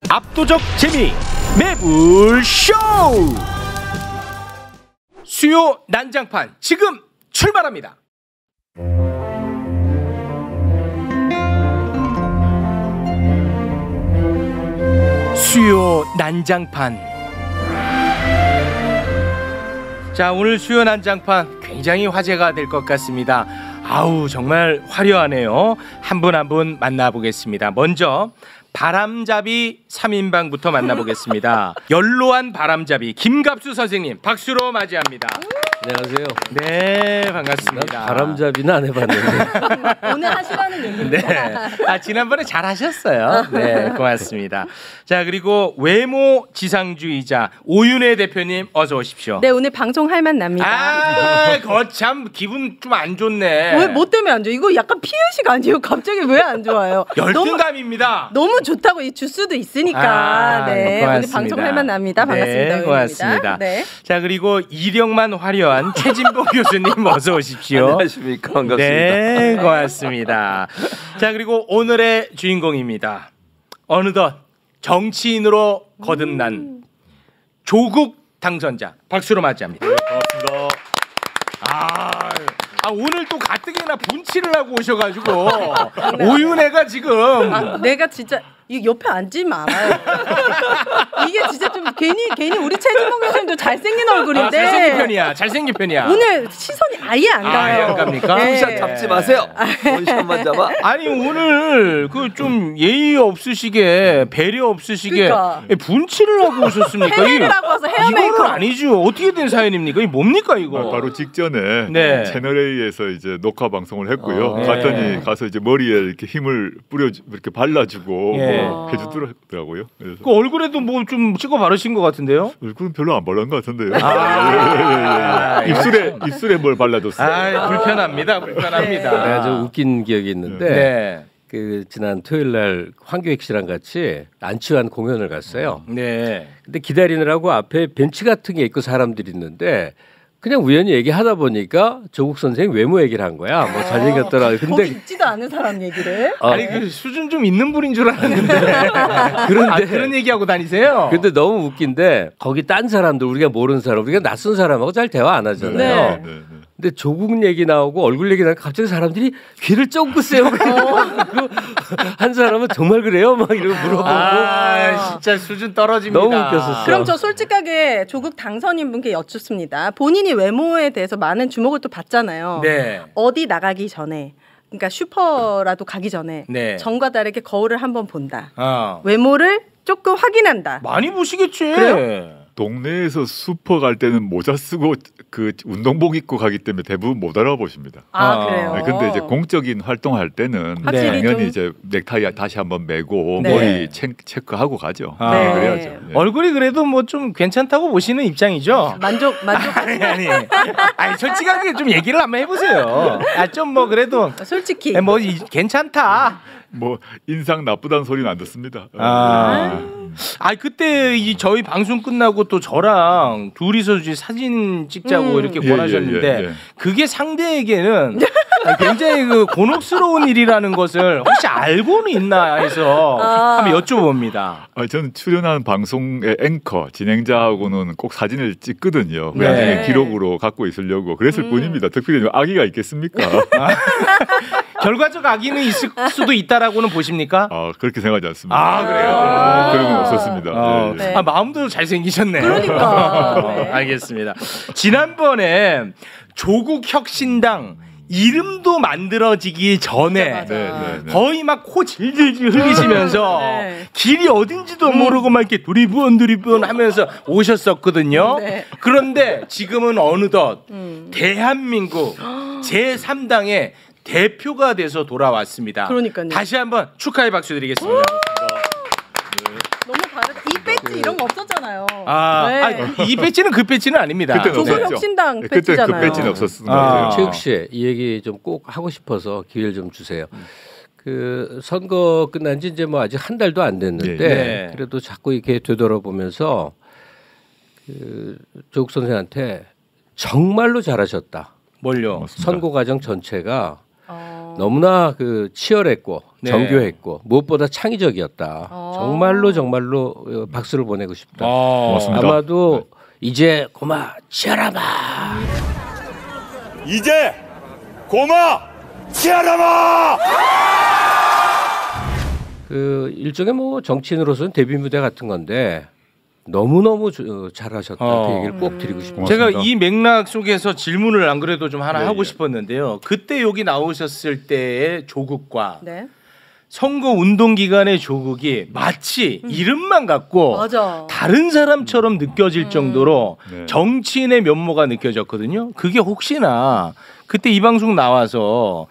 압도적 재미 매불쇼. 수요 난장판 지금 출발합니다. 수요 난장판. 자, 오늘 수요 난장판 굉장히 화제가 될 것 같습니다. 아우, 정말 화려하네요. 한 분 한 분 만나보겠습니다. 먼저 바람잡이 3인방부터 만나보겠습니다. 연로한 바람잡이 김갑수 선생님 박수로 맞이합니다. 안녕하세요. 네, 반갑습니다. 바람잡이는 안 해봤는데 오늘 하시라는 얘기입니다. 네. 아, 지난번에 잘 하셨어요. 네, 고맙습니다. 자, 그리고 외모 지상주의자 오윤혜 대표님 어서 오십시오. 네, 오늘 방송할 만 납니다. 아, 거참 기분 좀 안 좋네. 왜, 뭐 때문에 안 좋아? 이거 약간 피해식 아니에요? 갑자기 왜 안 좋아요? 열등감입니다. 너무 좋다고 이 주스도 있으니까. 아, 네, 고맙습니다. 오늘 방송할 만 납니다. 반갑습니다. 네, 고맙습니다. 네. 자, 그리고 이력만 화려한 최진봉 교수님 어서 오십시오. 안녕하십니까. 반갑습니다. 네, 고맙습니다. 자, 그리고 오늘의 주인공입니다. 어느덧 정치인으로 거듭난 조국 당선자 박수로 맞이합니다. 네, 반갑습니다. 오늘 또 가뜩이나 분칠을 하고 오셔가지고 오윤혜가 지금 내가 진짜 이 옆에 앉지 말아요. 이게 진짜 좀 괜히 우리 최진봉 교수님도 잘생긴 얼굴인데. 잘생긴 편이야. 잘생긴 편이야. 오늘 시선이 아예 안 가요. 안 갑니까? 네. 원샷 잡지 마세요. 원샷만 잡아. 아니, 오늘 그 좀 예의 없으시게 배려 없으시게 그러니까. 분칠을 하고 오셨습니까? 헤어를 하고 와서 헤어 이거는 메이크업. 아니죠. 어떻게 된 사연입니까? 이 뭡니까 이거? 바로 직전에 네. 채널 A에서 이제 녹화 방송을 했고요. 네. 갔더니 가서 이제 머리에 이렇게 힘을 뿌려 이렇게 발라주고 예. 해주더라고요. 그래서 그 얼굴에도 뭐 좀 찍어 바르신 것 같은데요? 얼굴은 별로 안 발란 것 같은데요. 예. 입술에 뭘 발라줬어요. 아, 불편합니다. 불편합니다. 내가 좀 웃긴 기억이 있는데 네. 그 지난 토요일 날 황교익 씨랑 같이 안치환 공연을 갔어요. 네. 근데 기다리느라고 앞에 벤치 같은 게 있고 사람들이 있는데 그냥 우연히 얘기하다 보니까 조국 선생 외모 얘기를 한 거야. 뭐 잘생겼더라. 거기 근데 있지도 않은 사람 얘기를. 아니, 그 수준 좀 있는 분인 줄 알았는데. 그런데 그런 얘기하고 다니세요? 근데 너무 웃긴데 거기 딴 사람들 우리가 모르는 사람 우리가 낯선 사람하고 잘 대화 안 하잖아요. 네. 네. 근데 조국 얘기 나오고 얼굴 얘기 나오고 갑자기 사람들이 귀를 쫑긋 세우고 한 사람은 정말 그래요? 막 이러고 물어보고 진짜 수준 떨어집니다. 너무 웃겼었어. 그럼 저 솔직하게 조국 당선인 분께 여쭙습니다. 본인이 외모에 대해서 많은 주목을 또 받잖아요. 네. 어디 나가기 전에, 그러니까 슈퍼라도 가기 전에 네. 전과 다르게 거울을 한번 본다. 어. 외모를 조금 확인한다. 많이 보시겠지. 그래요? 동네에서 슈퍼 갈 때는 모자 쓰고 그 운동복 입고 가기 때문에 대부분 못 알아보십니다. 그래요. 네, 근데 이제 공적인 활동할 때는 확실히 당연히 좀- 이제 넥타이 다시 한번 매고 네. 머리 체크하고 가죠. 네. 그래야죠. 네. 얼굴이 그래도 뭐 좀 괜찮다고 보시는 입장이죠. 만족. 아니 솔직하게 좀 얘기를 한번 해보세요. 좀 뭐 그래도 솔직히. 괜찮다. 뭐 인상 나쁘다는 소리는 안 듣습니다. 그때 저희 방송 끝나고 또 저랑 둘이서 이제 사진 찍자고 이렇게 권하셨는데 예. 그게 상대에게는 굉장히 그 곤혹스러운 일이라는 것을 혹시 알고는 있나 해서 한번 여쭤봅니다. 저는 출연하는 방송의 앵커 진행자하고는 꼭 사진을 찍거든요. 네. 나중에 기록으로 갖고 있으려고 그랬을 뿐입니다. 특별히 악의가 있겠습니까? 결과적 악의는 있을 수도 있다라고는 보십니까? 그렇게 생각하지 않습니다. 그래요? 그런 건 없었습니다. 네. 네. 마음도 잘생기셨네. 그러니까. 네. 알겠습니다. 지난번에 조국 혁신당 이름도 만들어지기 전에 맞아. 네. 거의 막 코 질질질 흘리시면서 네. 길이 어딘지도 모르고 막 이렇게 두리번 하면서 오셨었거든요. 네. 그런데 지금은 어느덧 대한민국 제3당의 대표가 돼서 돌아왔습니다. 그러니까요. 다시 한번 축하의 박수 드리겠습니다. 너무 다르다. 이 배지 이런 거 없었잖아요. 이 배지는 그 배지는 아닙니다. 그때는 조국 없었죠. 혁신당 그때 그 배지잖아요. 배지는 없었던 것 같아요. 최욱 씨, 이 얘기 좀 꼭 하고 싶어서 기회를 좀 주세요. 그 선거 끝난 지 이제 뭐 아직 한 달도 안 됐는데 네. 그래도 자꾸 이렇게 되돌아보면서 그 조국 선생한테 정말로 잘하셨다. 뭘요? 맞습니다. 선거 과정 전체가 너무나 그 치열했고 네. 정교했고 무엇보다 창의적이었다. 정말로 박수를 보내고 싶다. 고맙습니다. 아마도 이제 고마 치아라마. 이제 고마 치아라마. 그 일종의 뭐 정치인으로서는 데뷔 무대 같은 건데 너무너무 잘하셨다. 그 얘기를 꼭 드리고 싶어요. 제가 고맙습니다. 이 맥락 속에서 질문을 안 그래도 좀 하나 네, 하고 예. 싶었는데요. 그때 여기 나오셨을 때의 조국과 네. 선거 운동 기간의 조국이 마치 이름만 갖고 맞아. 다른 사람처럼 느껴질 정도로 네. 정치인의 면모가 느껴졌거든요. 그게 혹시나 그때 이 방송 나와서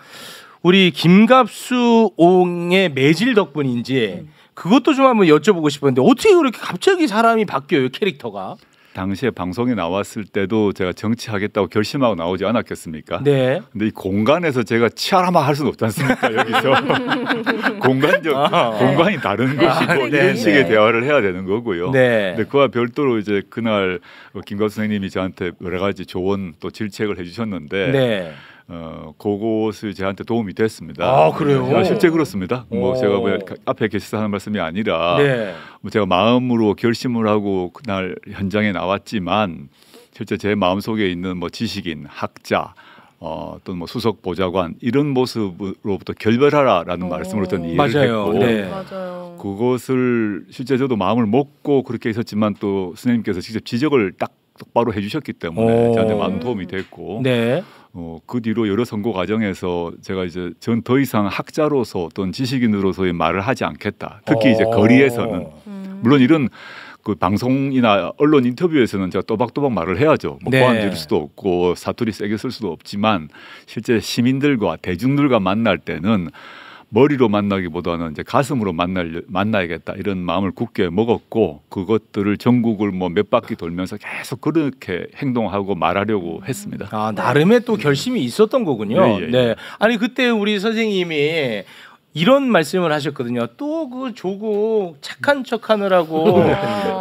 우리 김갑수 옹의 매질 덕분인지 그것도 좀 한번 여쭤보고 싶었는데 어떻게 그렇게 갑자기 사람이 바뀌어요, 캐릭터가? 당시에 방송에 나왔을 때도 제가 정치하겠다고 결심하고 나오지 않았겠습니까? 네. 근데 이 공간에서 제가 치아라마 할 수는 없지 않습니까? 여기서 공간이 다른 것이고 네, 이런 네. 식의 대화를 해야 되는 거고요. 네. 근데 그와 별도로 이제 그날 김갑수 선생님이 저한테 여러 가지 조언 또 질책을 해주셨는데 네. 그것이 저한테 도움이 됐습니다. 아, 그래요? 실제 그렇습니다. 뭐 오. 제가 뭐 앞에 계셔서 하는 말씀이 아니라 네. 뭐 제가 마음으로 결심을 하고 그날 현장에 나왔지만 실제 제 마음 속에 있는 뭐 지식인, 학자, 또는 뭐 수석 보좌관 이런 모습으로부터 결별하라라는 말씀으로 저는 이해를 맞아요. 했고 네. 맞아요. 그것을 실제 저도 마음을 먹고 그렇게 있었지만 또 선생님께서 직접 지적을 딱 똑바로 해주셨기 때문에 오. 저한테 많은 도움이 됐고 네. 그 뒤로 여러 선거 과정에서 제가 이제 전 더 이상 학자로서 또는 지식인으로서의 말을 하지 않겠다. 특히 이제 거리에서는 물론 이런 그 방송이나 언론 인터뷰에서는 제가 또박또박 말을 해야죠. 뭐 네. 고안 지를 수도 없고 사투리 세게 쓸 수도 없지만 실제 시민들과 대중들과 만날 때는 머리로 만나기보다는 이제 가슴으로 만나야겠다 이런 마음을 굳게 먹었고 그것들을 전국을 뭐 몇 바퀴 돌면서 계속 그렇게 행동하고 말하려고 했습니다. 아, 나름의 또 결심이 있었던 거군요. 네, 예, 예. 네. 아니 그때 우리 선생님이 이런 말씀을 하셨거든요. 또 그 조국 착한 척하느라고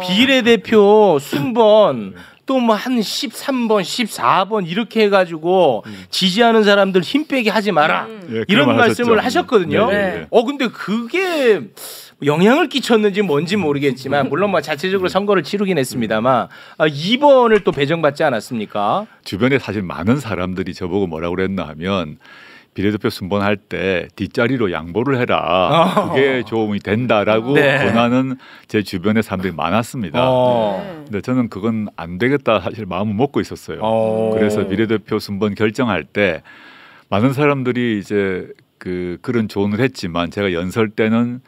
비례대표 순번 또 뭐 한 13번, 14번 이렇게 해가지고 지지하는 사람들 힘 빼게 하지 마라. 예, 이런 그런 말 말씀을 하셨죠. 하셨거든요. 네, 네, 네. 근데 그게 영향을 끼쳤는지 뭔지 모르겠지만 물론 뭐 자체적으로 선거를 치르긴 했습니다만 2번을 또 배정받지 않았습니까? 주변에 사실 많은 사람들이 저보고 뭐라고 그랬나 하면 비례대표 순번할 때 뒷자리로 양보를 해라. 그게 도움이 된다라고 네. 권하는 제 주변에 사람들이 많았습니다. 근데 저는 그건 안 되겠다 사실 마음을 먹고 있었어요. 그래서 비례대표 순번 결정할 때 많은 사람들이 이제 그런 조언을 했지만 제가 연설 때는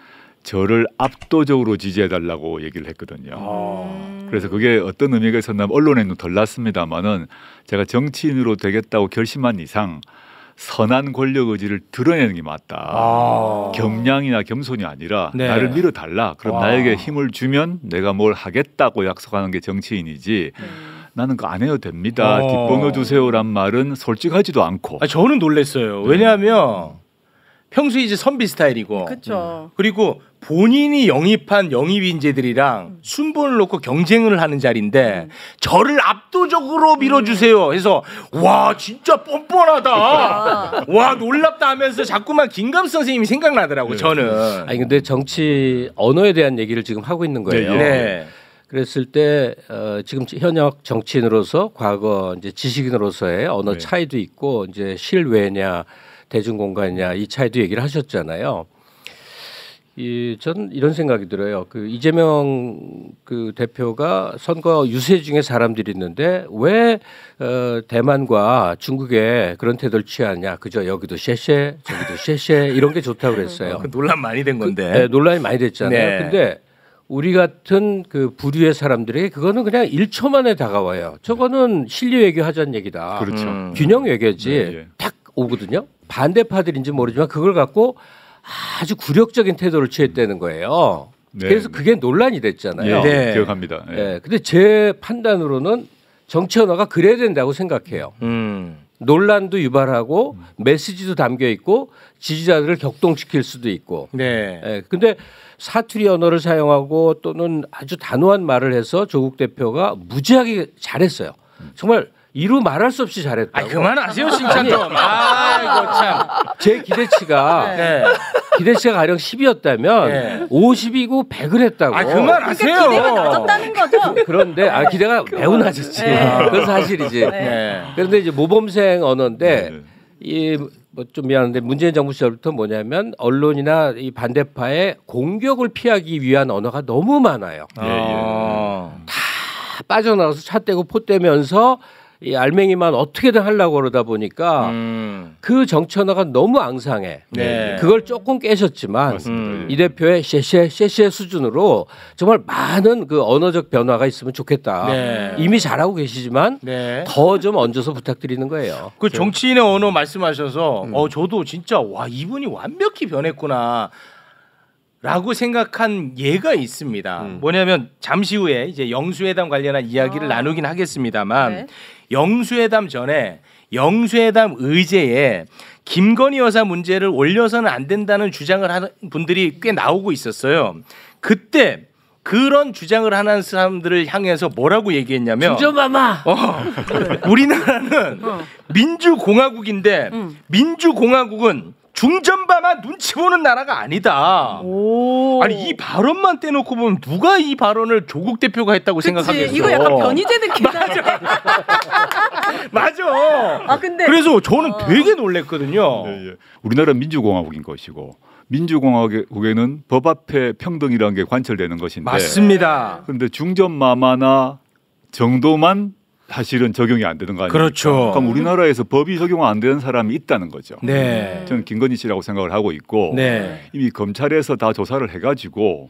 저를 압도적으로 지지해달라고 얘기를 했거든요. 그래서 그게 어떤 의미가 있었냐면 언론에는 덜 났습니다만은 제가 정치인으로 되겠다고 결심한 이상 선한 권력 의지를 드러내는 게 맞다. 겸양이나 겸손이 아니라 네. 나를 밀어달라. 그럼 나에게 힘을 주면 내가 뭘 하겠다고 약속하는 게 정치인이지. 나는 그거 안 해도 됩니다. 뒷번호 주세요란 말은 솔직하지도 않고. 저는 놀랐어요. 왜냐하면 평소에 이제 선비 스타일이고 그렇죠. 그리고 본인이 영입한 영입 인재들이랑 순번을 놓고 경쟁을 하는 자리인데 저를 압도적으로 밀어주세요 해서 와 진짜 뻔뻔하다 와 놀랍다 하면서 자꾸만 김갑수 선생님이 생각나더라고. 저는. 아니 근데 정치 언어에 대한 얘기를 지금 하고 있는 거예요. 네. 그랬을 때 지금 현역 정치인으로서 과거 이제 지식인으로서의 언어 네. 차이도 있고 이제 실외냐 대중공간이냐 이 차이도 얘기를 하셨잖아요. 전 이런 생각이 들어요. 그 이재명 그 대표가 선거 유세 중에 사람들이 있는데 왜 대만과 중국에 그런 태도를 취하냐? 그저 여기도 쉐쉐, 저기도 쉐쉐 이런 게 좋다고 그랬어요. 논란 많이 된 건데. 네, 논란이 많이 됐잖아요. 네. 근데 우리 같은 그 부류의 사람들에게 그거는 그냥 1초 만에 다가와요. 저거는 실리 외교하자는 얘기다. 그렇죠. 균형 외교지. 네, 예. 딱 오거든요. 반대파들인지 모르지만 그걸 갖고 아주 굴욕적인 태도를 취했다는 거예요. 네. 그래서 그게 논란이 됐잖아요. 예, 네. 기억합니다. 예. 예, 근데 제 판단으로는 정치 언어가 그래야 된다고 생각해요. 논란도 유발하고 메시지도 담겨 있고 지지자들을 격동시킬 수도 있고. 네. 예, 근데 사투리 언어를 사용하고 또는 아주 단호한 말을 해서 조국 대표가 무지하게 잘했어요. 정말 이루 말할 수 없이 잘했다고. 아 그만하세요 칭찬 좀. 아이고 참. 제 기대치가 네. 기대치가 가령 10이었다면 네. 50이고 100을 했다고. 아 그만하세요. 그러니까 기대가 낮았다는 거죠. 그런데 기대가 매우 낮았지. 그건 사실이지. 네. 그런데 이제 모범생 언어인데 네. 이 뭐 좀 미안한데 문재인 정부 시절부터 뭐냐면 언론이나 이 반대파의 공격을 피하기 위한 언어가 너무 많아요. 다 빠져나가서 차 떼고 포 떼면서 이 알맹이만 어떻게든 하려고 그러다 보니까 그 정치 언어가 너무 앙상해. 네. 그걸 조금 깨셨지만 맞습니다. 이 대표의 셰셰 수준으로 정말 많은 그 언어적 변화가 있으면 좋겠다. 네. 이미 잘하고 계시지만 네. 더 좀 얹어서 부탁드리는 거예요. 그 정치인의 언어 말씀하셔서 저도 진짜 와 이분이 완벽히 변했구나. 라고 생각한 예가 있습니다. 뭐냐면 잠시 후에 이제 영수회담 관련한 이야기를 나누긴 하겠습니다만 네. 영수회담 전에 영수회담 의제에 김건희 여사 문제를 올려서는 안 된다는 주장을 하는 분들이 꽤 나오고 있었어요. 그때 그런 주장을 하는 사람들을 향해서 뭐라고 얘기했냐면 중전마마 우리나라는 민주공화국인데 민주공화국은 중전마마 눈치 보는 나라가 아니다. 오. 아니 이 발언만 떼놓고 보면 누가 이 발언을 조국 대표가 했다고 생각하겠어? 이거 약간 변희재 느낌이잖아요. 맞아. 아 근데 그래서 저는 되게 놀랬거든요. 네, 예. 우리나라는 민주공화국인 것이고 민주공화국에는 법 앞에 평등이라는 게 관철되는 것인데 맞습니다. 그런데 중전마마나 정도만 사실은 적용이 안 되는 거 아니에요? 그렇죠. 그럼 우리나라에서 법이 적용 안 되는 사람이 있다는 거죠. 네. 저는 김건희 씨라고 생각을 하고 있고 네. 이미 검찰에서 다 조사를 해가지고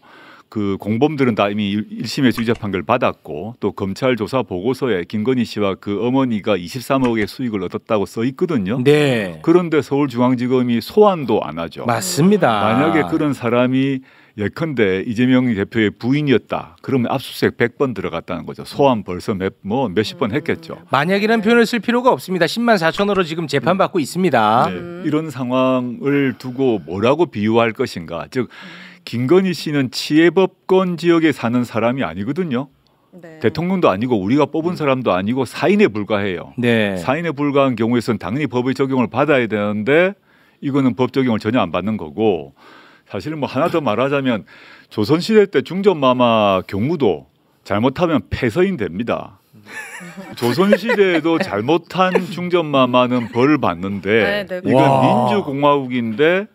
그 공범들은 다 이미 1심에서 유죄 판결 받았고 또 검찰 조사 보고서에 김건희 씨와 그 어머니가 23억의 수익을 얻었다고 써 있거든요. 네. 그런데 서울중앙지검이 소환도 안 하죠. 맞습니다. 만약에 그런 사람이 예컨대 이재명 대표의 부인이었다. 그러면 압수수색 100번 들어갔다는 거죠. 소환 벌써 몇십 번 했겠죠. 만약이라는 표현을 쓸 필요가 없습니다. 10만 4천으로 지금 재판받고 있습니다. 네. 이런 상황을 두고 뭐라고 비유할 것인가. 즉 김건희 씨는 치해법권 지역에 사는 사람이 아니거든요. 네. 대통령도 아니고 우리가 뽑은 사람도 아니고 사인에 불과해요. 네. 사인에 불과한 경우에서는 당연히 법의 적용을 받아야 되는데 이거는 법 적용을 전혀 안 받는 거고 사실은 뭐 하나 더 말하자면 조선시대 때 중전마마 경우도 잘못하면 폐서인 됩니다. 조선시대에도 잘못한 중전마마는 벌을 받는데 네, 네. 이건 와. 민주공화국인데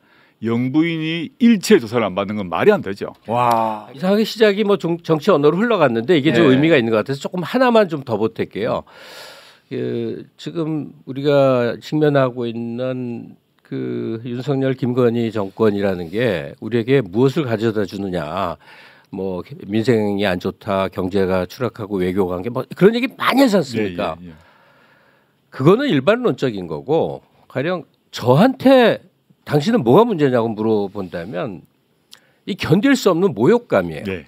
영부인이 일체 조사를 안 받는 건 말이 안 되죠. 와. 이상하게 시작이 뭐 정치 언어로 흘러갔는데 이게 좀 네. 의미가 있는 것 같아서 조금 하나만 좀 더 보탤게요. 지금 우리가 직면하고 있는 그 윤석열 김건희 정권이라는 게 우리에게 무엇을 가져다 주느냐. 뭐 민생이 안 좋다, 경제가 추락하고 외교 관계 뭐 그런 얘기 많이 하지 않습니까? 예. 그거는 일반론적인 거고 가령 저한테 당신은 뭐가 문제냐고 물어본다면 이 견딜 수 없는 모욕감이에요. 네.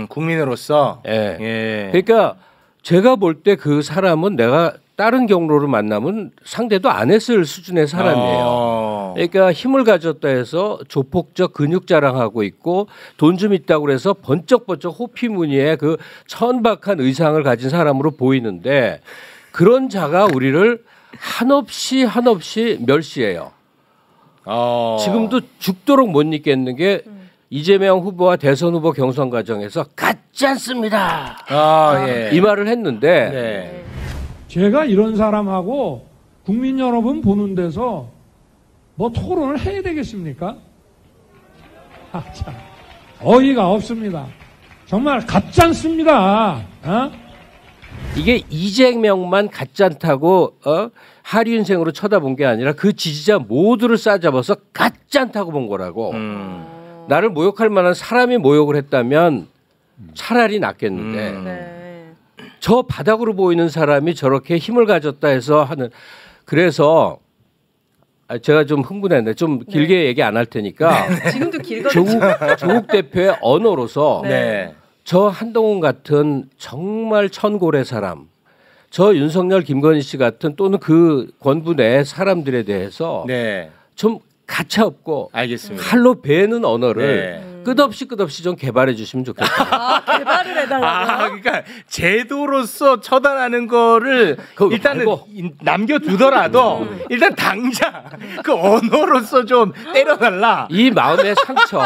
국민으로서. 예. 예. 그러니까 제가 볼 때 그 사람은 내가 다른 경로를 만나면 상대도 안 했을 수준의 사람이에요. 그러니까 힘을 가졌다 해서 조폭적 근육 자랑하고 있고 돈 좀 있다고 그래서 번쩍번쩍 호피무늬의 그 천박한 의상을 가진 사람으로 보이는데 그런 자가 우리를 한없이 멸시해요. 지금도 죽도록 못 잊겠는 게 이재명 후보와 대선 후보 경선 과정에서 같지 않습니다. 예. 이 말을 했는데 네. 제가 이런 사람하고 국민 여러분 보는 데서 뭐 토론을 해야 되겠습니까? 참, 어이가 없습니다. 정말 가짜않습니다. 이게 이재명만 가짜않다고 하류인생으로 쳐다본 게 아니라 그 지지자 모두를 싸잡아서 가짜않다고 본 거라고. 나를 모욕할 만한 사람이 모욕을 했다면 차라리 낫겠는데 네. 저 바닥으로 보이는 사람이 저렇게 힘을 가졌다 해서 하는 그래서 제가 좀 흥분했네. 좀 길게 얘기 안 할 테니까 지금도 길거든요. 조국 대표의 언어로서 네. 저 한동훈 같은 정말 천골의 사람, 저 윤석열 김건희 씨 같은 또는 그 권부 내 사람들에 대해서 네. 좀 가차없고 알겠습니다. 칼로 베는 언어를 끝없이 좀 개발해 주시면 좋겠다. 개발을 해달라고요? 그러니까 제도로서 처단하는 거를 그거 일단은 말고. 남겨두더라도 일단 당장 그 언어로서 좀 때려달라. 이 마음의 상처.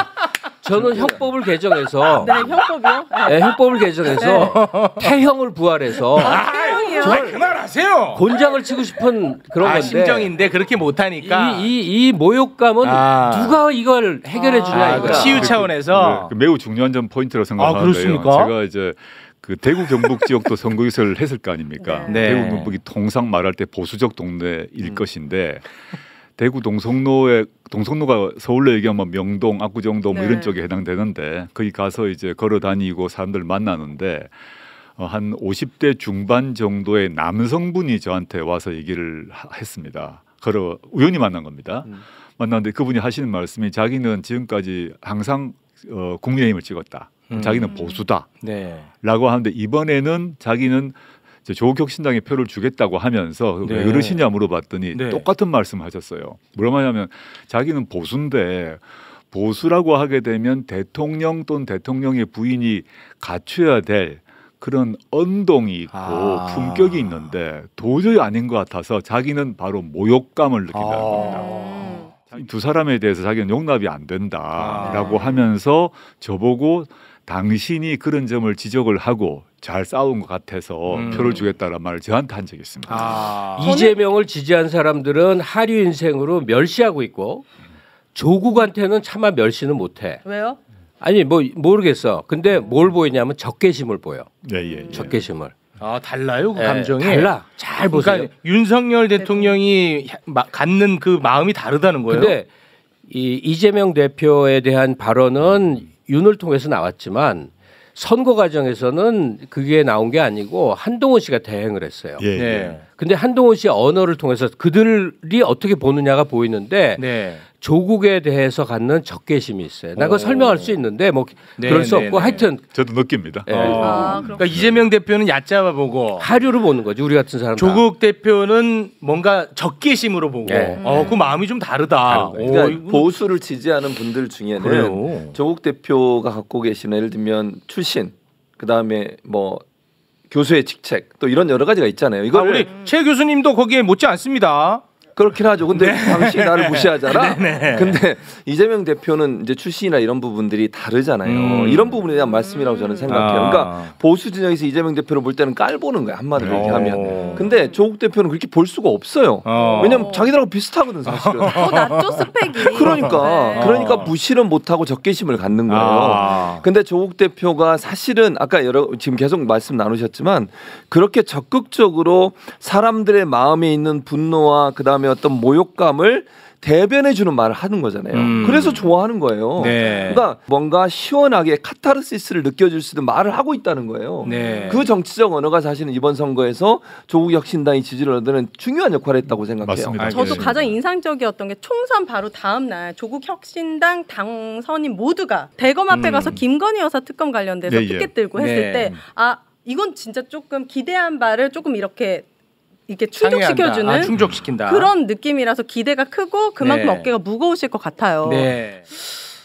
저는 형법을 개정해서 네, 형법이요? 네, 형법을 개정해서 태형을 부활해서 태형이요? 그만하세요. 곤장을 치고 싶은 그런 건데 심정인데 그렇게 못하니까 이 모욕감은 누가 이걸 해결해 주냐 이거. 치유 차원에서 매우 중요한 점 포인트라고 생각하는데요. 그렇습니까? 제가 이제 그 대구 경북 지역도 선거유세를 했을 거 아닙니까? 네. 대구 경북이 통상 말할 때 보수적 동네일 것인데 대구 동성로가 서울로 얘기하면 명동, 압구정동 뭐 이런 쪽에 해당되는데 거기 가서 이제 걸어 다니고 사람들 만나는데 한 50대 중반 정도의 남성분이 저한테 와서 얘기를 했습니다. 우연히 만난 겁니다. 만났는데 그분이 하시는 말씀이 자기는 지금까지 항상 국민의힘을 찍었다. 자기는 보수다. 네. 라고 하는데 이번에는 자기는 조국 혁신당에 표를 주겠다고 하면서 네. 왜 그러시냐 물어봤더니 네. 똑같은 말씀 하셨어요. 뭐라고 하냐면 자기는 보수인데 보수라고 하게 되면 대통령 또는 대통령의 부인이 갖춰야 될 그런 언동이 있고 품격이 있는데 도저히 아닌 것 같아서 자기는 바로 모욕감을 느낀다는 겁니다. 두 사람에 대해서 자기는 용납이 안 된다라고 하면서 저보고 당신이 그런 점을 지적을 하고 잘 싸운 것 같아서 표를 주겠다는 말을 저한테 한 적이 있습니다. 이재명을 지지한 사람들은 하류 인생으로 멸시하고 있고 조국한테는 차마 멸시는 못해. 왜요? 아니 뭐 모르겠어. 근데 뭘 보이냐면 적개심을 보여. 예. 적개심을. 달라요 그 감정이. 달라. 잘 보세요. 그러니까 윤석열 대통령이 갖는 그 마음이 다르다는 거예요. 근데 이재명 대표에 대한 발언은 윤을 통해서 나왔지만 선거 과정에서는 그게 나온 게 아니고 한동훈 씨가 대행을 했어요. 예. 네. 근데 한동훈 씨의 언어를 통해서 그들이 어떻게 보느냐가 보이는데 네. 조국에 대해서 갖는 적개심이 있어요. 나 그거 설명할 수 있는데 뭐 네, 그럴 수 네, 없고 네. 하여튼 저도 느낍니다. 그러니까 이재명 대표는 얕잡아 보고 하류를 보는 거지 우리 같은 사람. 조국 대표는 뭔가 적개심으로 보고 네. 그 마음이 좀 다르다. 그러니까 이거 보수를 지지하는 분들 중에는 그래요. 조국 대표가 갖고 계시는 예를 들면 출신, 그 다음에 뭐 교수의 직책, 또 이런 여러 가지가 있잖아요. 이걸 우리 최 교수님도 거기에 못지 않습니다. 그렇긴 하죠. 근데 당신이 나를 무시하잖아. 근데 이재명 대표는 이제 출신이나 이런 부분들이 다르잖아요. 이런 부분에 대한 말씀이라고 저는 생각해요. 그러니까 보수 진영에서 이재명 대표를 볼 때는 깔보는 거야, 한마디로 얘기하면. 근데 조국 대표는 그렇게 볼 수가 없어요. 왜냐면 자기들하고 비슷하거든 사실은. 낮죠 스펙이. 그러니까 무시는 못하고 적개심을 갖는 거예요. 근데 조국 대표가 사실은 아까 지금 계속 말씀 나누셨지만 그렇게 적극적으로 사람들의 마음에 있는 분노와 그 다음에 어떤 모욕감을 대변해 주는 말을 하는 거잖아요. 그래서 좋아하는 거예요. 네. 그러니까 뭔가 시원하게 카타르시스를 느껴줄 수 있는 말을 하고 있다는 거예요. 네. 그 정치적 언어가 사실은 이번 선거에서 조국 혁신당이 지지를 얻는 중요한 역할을 했다고 생각해요. 맞습니다. 저도 가장 인상적이었던 게 총선 바로 다음 날 조국 혁신당 당선인 모두가 대검 앞에 가서 김건희 여사 특검 관련돼서 예, 예. 피켓 들고 했을 때 이건 진짜 조금 기대한 바를 조금 이렇게 충족시켜주는 충족시킨다. 그런 느낌이라서 기대가 크고 그만큼 네. 어깨가 무거우실 것 같아요. 네.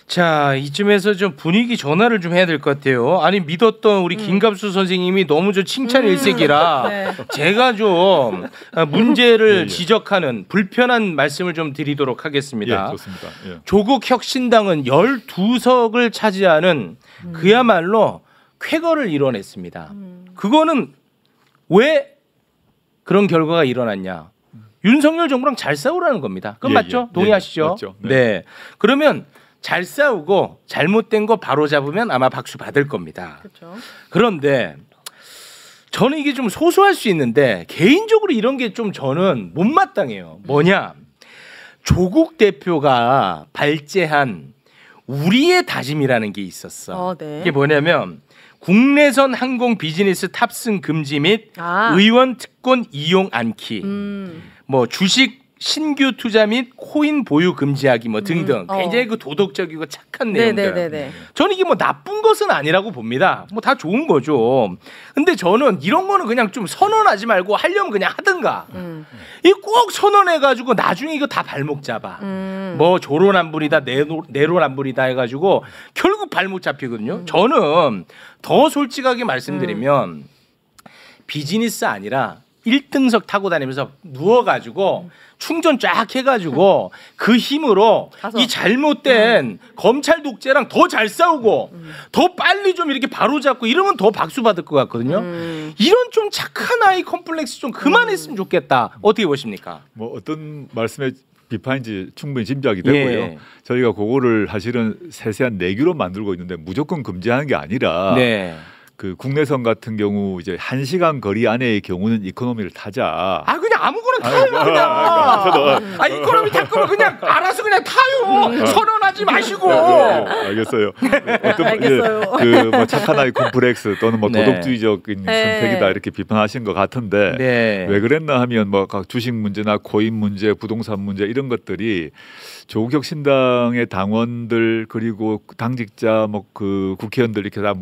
자, 이쯤에서 좀 분위기 전환을 좀 해야 될 것 같아요. 아니 믿었던 우리 김갑수 선생님이 너무 좀 칭찬 일색이라 네. 제가 좀 문제를 지적하는 불편한 말씀을 좀 드리도록 하겠습니다. 예, 좋습니다. 예. 조국 혁신당은 12석을 차지하는 그야말로 쾌거를 이뤄냈습니다. 그거는 왜 그런 결과가 일어났냐? 윤석열 정부랑 잘 싸우라는 겁니다. 그건 예, 맞죠? 예. 동의하시죠? 예, 맞죠. 네. 네. 그러면 잘 싸우고 잘못된 거 바로 잡으면 아마 박수 받을 겁니다. 그렇죠. 그런데 저는 이게 좀 소소할 수 있는데 개인적으로 이런 게 좀 저는 못마땅해요. 뭐냐? 조국 대표가 발제한 우리의 다짐이라는 게 있었어. 네. 이게 뭐냐면 국내선 항공 비즈니스 탑승 금지 및 의원 특권 이용 않기, 뭐 주식 신규 투자 및 코인 보유 금지하기 뭐 등등 굉장히 그 도덕적이고 착한 내용들. 네네네네. 저는 이게 뭐 나쁜 것은 아니라고 봅니다. 뭐 다 좋은 거죠. 근데 저는 이런 거는 그냥 좀 선언하지 말고 하려면 그냥 하든가. 이 꼭 선언해가지고 나중에 이거 다 발목 잡아. 뭐 조론안불이다 내로남불이다 해가지고 결국 발목 잡히거든요. 저는 더 솔직하게 말씀드리면 비즈니스 아니라 1등석 타고 다니면서 누워가지고 충전 쫙 해가지고 그 힘으로 이 잘못된 검찰 독재랑 더 잘 싸우고 더 빨리 좀 이렇게 바로잡고 이러면 더 박수 받을 것 같거든요. 이런 좀 착한 아이 컴플렉스 좀 그만했으면 좋겠다. 어떻게 보십니까? 뭐 어떤 말씀에 비판인지 충분히 짐작이 되고요. 예. 저희가 그거를 사실은 세세한 내규로 만들고 있는데 무조건 금지하는 게 아니라 네. 그 국내선 같은 경우 이제 1시간 거리 안에의 경우는 이코노미를 타자. 아 그냥 아무거나 타요 그냥. 아 이코노미 탈 거면 그냥 알아서 그냥 타요. 선언하지 마시고. 알겠어요. 어떤 알겠어요. 그뭐 착한 아이 콤플렉스 또는 뭐 네. 도덕주의적인 선택이다 이렇게 비판하신 것 같은데 네. 왜 그랬나 하면 뭐 각 주식 문제나 코인 문제, 부동산 문제 이런 것들이 조국 신당의 당원들 그리고 당직자 뭐 그 국회의원들 이렇게 다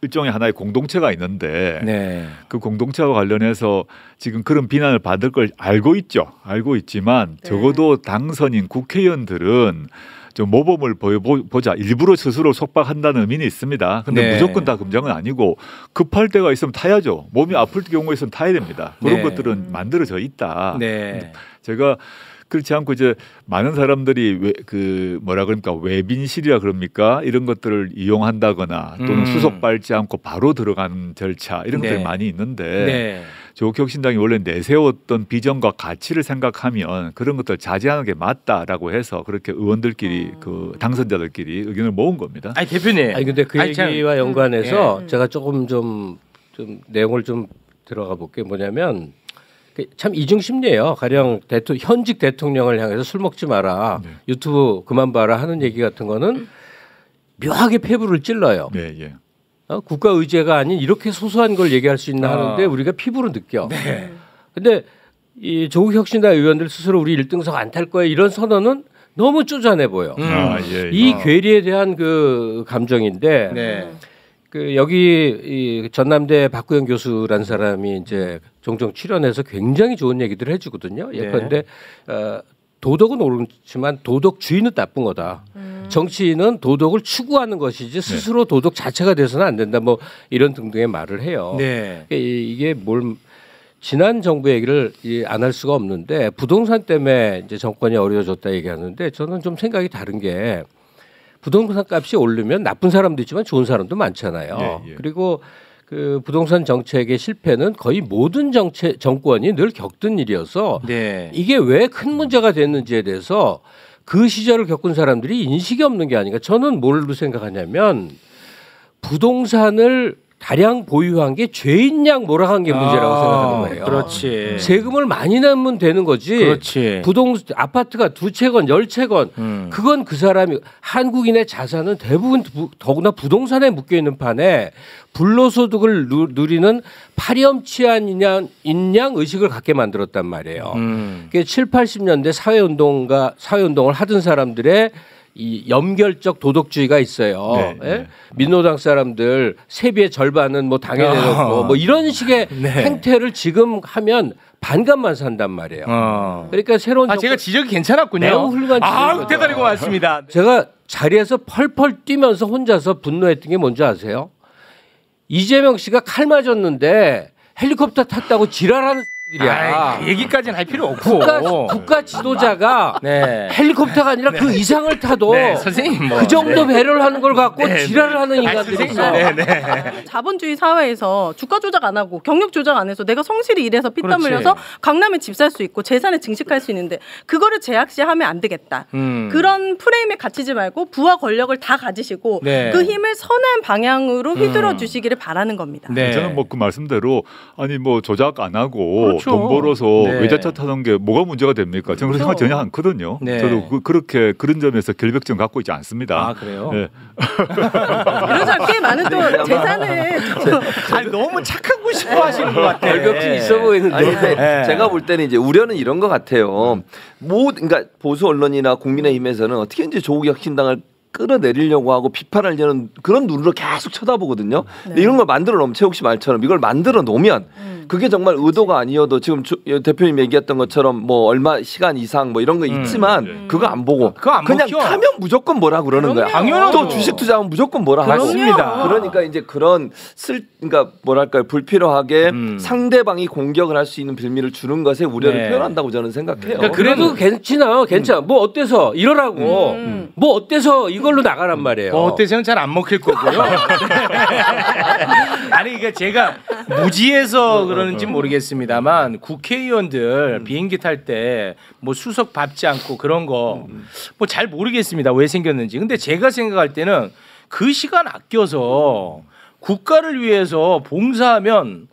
일종의 하나의 공동체가 있는데 네. 그 공동체와 관련해서 지금 그런 비난을 받을 걸 알고 있죠. 알고 있지만 적어도 당선인 국회의원들은 좀 모범을 보여보자. 일부러 스스로 속박한다는 의미는 있습니다. 근데 네. 무조건 다 금장은 아니고 급할 때가 있으면 타야죠. 몸이 아플 경우에 있으면 타야 됩니다. 그런 네. 것들은 만들어져 있다. 네. 제가 그렇지 않고 이제 많은 사람들이 그 뭐라 그럽니까 외빈실이라 그럽니까 이런 것들을 이용한다거나 또는 수속 밟지 않고 바로 들어가는 절차 이런 것들이 네. 많이 있는데 네. 조국혁신당이 원래 내세웠던 비전과 가치를 생각하면 그런 것들 자제하는 게 맞다라고 해서 그렇게 의원들끼리 그 당선자들끼리 의견을 모은 겁니다. 아니 대표님. 아니 근데 그 아니, 참, 얘기와 연관해서 예. 제가 조금 좀 내용을 좀 들어가 볼게요. 뭐냐면 참 이중심리예요. 가령 현직 대통령을 향해서 술 먹지 마라, 유튜브 그만 봐라 하는 얘기 같은 거는 묘하게 폐부를 찔러요. 네, 예. 국가 의제가 아닌 이렇게 소소한 걸 얘기할 수 있나 하는데 우리가 피부로 느껴. 네. 근데 이 조국 혁신당 의원들 스스로 우리 1등석 안 탈 거예요. 이런 선언은 너무 쪼잔해 보여. 예, 이 괴리에 대한 그 감정인데 네. 그 여기 이 전남대 박구영 교수라는 사람이 이제 종종 출연해서 굉장히 좋은 얘기들을 해주거든요. 예컨대 도덕은 옳지만 도덕주의는 나쁜 거다. 정치인은 도덕을 추구하는 것이지 스스로 도덕 자체가 돼서는 안 된다. 뭐 이런 등등의 말을 해요. 네. 이게 뭘 지난 정부 얘기를 안 할 수가 없는데 부동산 때문에 이제 정권이 어려워졌다 얘기하는데 저는 좀 생각이 다른 게 부동산 값이 오르면 나쁜 사람도 있지만 좋은 사람도 많잖아요. 예, 예. 그리고 그 부동산 정책의 실패는 거의 모든 정권이 늘 겪던 일이어서 네. 이게 왜 큰 문제가 됐는지에 대해서 그 시절을 겪은 사람들이 인식이 없는 게 아닌가. 저는 뭘로 생각하냐면 부동산을 다량 보유한 게 죄인 양 몰아간 게 문제라고 생각하는 거예요. 그렇지. 세금을 많이 내면 되는 거지. 그렇지. 아파트가 2채건 10채건 그건 그 사람이 한국인의 자산은 대부분 더구나 부동산에 묶여 있는 판에 불로소득을 누리는 파렴치한 인양 의식을 갖게 만들었단 말이에요. 그게 7, 80년대 사회운동을 하던 사람들의 이 염결적 도덕주의가 있어요. 네, 예? 네. 민노당 사람들 세비의 절반은 뭐 당에 내놓고 뭐 이런 식의 네. 행태를 지금 하면 반값만 산단 말이에요. 그러니까 새로운 제가 지적이 괜찮았군요. 매우 훌륭한 지적이죠. 대단히 고맙습니다. 제가 자리에서 펄펄 뛰면서 혼자서 분노했던 게 뭔지 아세요? 이재명 씨가 칼 맞았는데 헬리콥터 탔다고 지랄하는 들이야. 그 얘기까지는 할 필요 없고. 국가 지도자가 네. 헬리콥터가 아니라 그 이상을 타도 네, 선생님 뭐. 그 정도 배려를 하는 걸 갖고 네, 지랄을 하는 인간들이 있어. 자본주의 사회에서 주가 조작 안 하고 경력 조작 안 해서 내가 성실히 일해서 피땀 그렇지. 흘려서 강남에 집 살 수 있고 재산에 증식할 수 있는데 그거를 제약시하면 안 되겠다. 그런 프레임에 갇히지 말고 부와 권력을 다 가지시고 네. 그 힘을 선한 방향으로 휘둘러 주시기를 바라는 겁니다. 네. 저는 뭐 그 말씀대로 아니 뭐 조작 안 하고 그렇죠. 돈 벌어서 네. 외제차 타는 게 뭐가 문제가 됩니까? 저는 그런 생각 전혀 않거든요. 네. 저도 그렇게 그런 점에서 결백증 갖고 있지 않습니다. 아 그래요? 네. 이러자 꽤 많은 또 재산을 아니 너무 착하고 싶어 하시는 것 같아요. 결벽증 있어 보이는데. 아니, 근데 네. 제가 볼 때는 이제 우려는 이런 것 같아요. 그러니까 보수 언론이나 국민의힘에서는 어떻게 이제 조국 혁신당을 끌어내리려고 하고 비판하려는 그런 눈으로 계속 쳐다보거든요. 근데 이런 걸 만들어 놓으면 최욱 씨 말처럼 이걸 만들어 놓으면 그게 정말 의도가 아니어도 지금 대표님 얘기했던 것처럼 뭐 얼마 시간 이상 뭐 이런 거 있지만 그거 안 보고 그거 안 그냥 먹혀. 타면 무조건 뭐라 그러는 거야. 당연하죠. 또 주식 투자하면 무조건 뭐라 하고. 맞습니다. 그러니까 이제 그런 그러니까 뭐랄까요 불필요하게 상대방이 공격을 할 수 있는 빌미를 주는 것에 우려를 네. 표현한다고 저는 생각해요. 그러니까 그래도 괜찮아. 뭐 어때서 이러라고. 뭐 어때서 이걸로 나가란 말이에요. 어때서는 잘 안 먹힐 거고요. 아니 그러니까 제가 무지해서 그러는지 모르겠습니다만 국회의원들 비행기 탈 때 뭐 수석 밟지 않고 그런 거 뭐 잘 모르겠습니다. 왜 생겼는지. 근데 제가 생각할 때는 그 시간 아껴서 국가를 위해서 봉사하면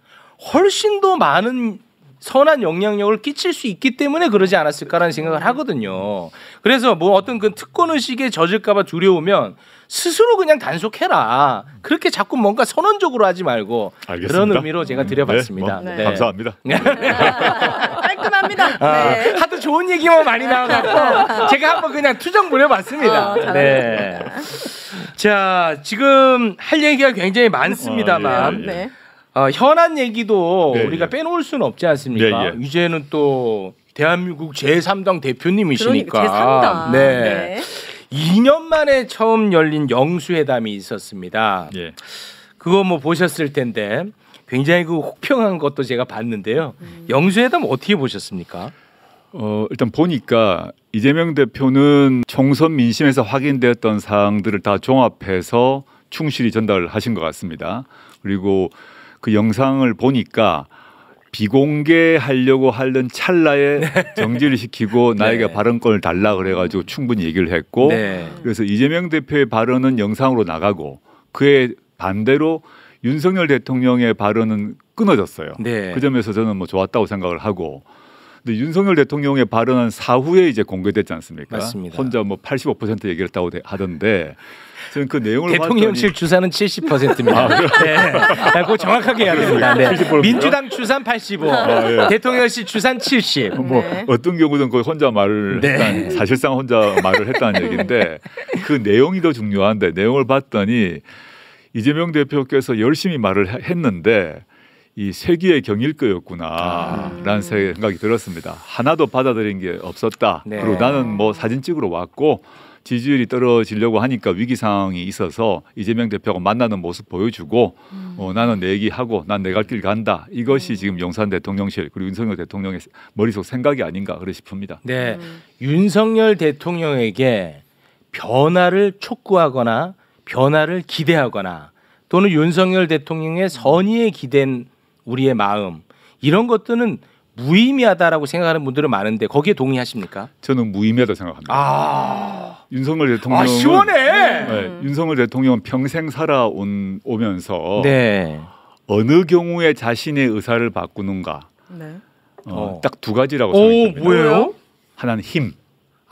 훨씬 더 많은 선한 영향력을 끼칠 수 있기 때문에 그러지 않았을까라는 생각을 하거든요. 그래서 뭐 어떤 그 특권 의식에 젖을까봐 두려우면 스스로 그냥 단속해라. 그렇게 자꾸 뭔가 선언적으로 하지 말고 알겠습니다. 그런 의미로 제가 드려봤습니다. 네, 뭐, 네. 감사합니다. 깔끔합니다. 네. 하도 좋은 얘기만 많이 나와갖고 제가 한번 그냥 투정 부려봤습니다. 네. 자, 지금 할 얘기가 굉장히 많습니다만 예. 네. 현안 얘기도 네, 우리가 예. 빼놓을 수는 없지 않습니까? 네, 예. 이제는 또 대한민국 제3당 대표님이시니까. 그러니까 제3당. 네. 2년 만에 처음 열린 영수회담이 있었습니다. 예. 그거 뭐 보셨을 텐데 굉장히 그 혹평한 것도 제가 봤는데요. 영수회담 어떻게 보셨습니까? 일단 보니까 이재명 대표는 총선 민심에서 확인되었던 사항들을 다 종합해서 충실히 전달을 하신 것 같습니다. 그리고 그 영상을 보니까 비공개하려고 하던 찰나에 정지를 시키고 나에게 발언권을 달라 그래가지고 충분히 얘기를 했고 네. 그래서 이재명 대표의 발언은 영상으로 나가고 그에 반대로 윤석열 대통령의 발언은 끊어졌어요. 네. 그 점에서 저는 뭐 좋았다고 생각을 하고 근데 윤석열 대통령의 발언은 사후에 이제 공개됐지 않습니까? 맞습니다. 혼자 뭐 85% 얘기를 했다고 하던데 저는 그 내용을 대통령실 주사는 70%입니다. 네. 그거 정확하게 해야 됩니다. 네. 70%입니까? 민주당 주산 85, 예. 대통령실 주산 70. 뭐 네. 어떤 경우든 거의 혼자 말을 네. 했다는 사실상 혼자 말을 했다는 얘기인데 그 내용이 더 중요한데 내용을 봤더니 이재명 대표께서 열심히 말을 했는데 이 세기의 경일거였구나라는 생각이 들었습니다. 하나도 받아들인 게 없었다. 네. 그리고 나는 뭐 사진 찍으러 왔고 지지율이 떨어지려고 하니까 위기 상황이 있어서 이재명 대표가 만나는 모습 보여주고 나는 내 얘기하고 난 내 갈 길 간다. 이것이 지금 용산 대통령실 그리고 윤석열 대통령의 머릿속 생각이 아닌가 그래 싶습니다. 네. 윤석열 대통령에게 변화를 촉구하거나 변화를 기대하거나 또는 윤석열 대통령의 선의에 기댄 우리의 마음 이런 것들은 무의미하다라고 생각하는 분들은 많은데 거기에 동의하십니까? 저는 무의미하다고 생각합니다. 윤석열 대통령은 시원해. 네, 윤석열 대통령은 평생 살아오면서 네. 어느 경우에 자신의 의사를 바꾸는가 네. 딱 두 가지라고 오, 생각합니다. 뭐예요? 하나는 힘.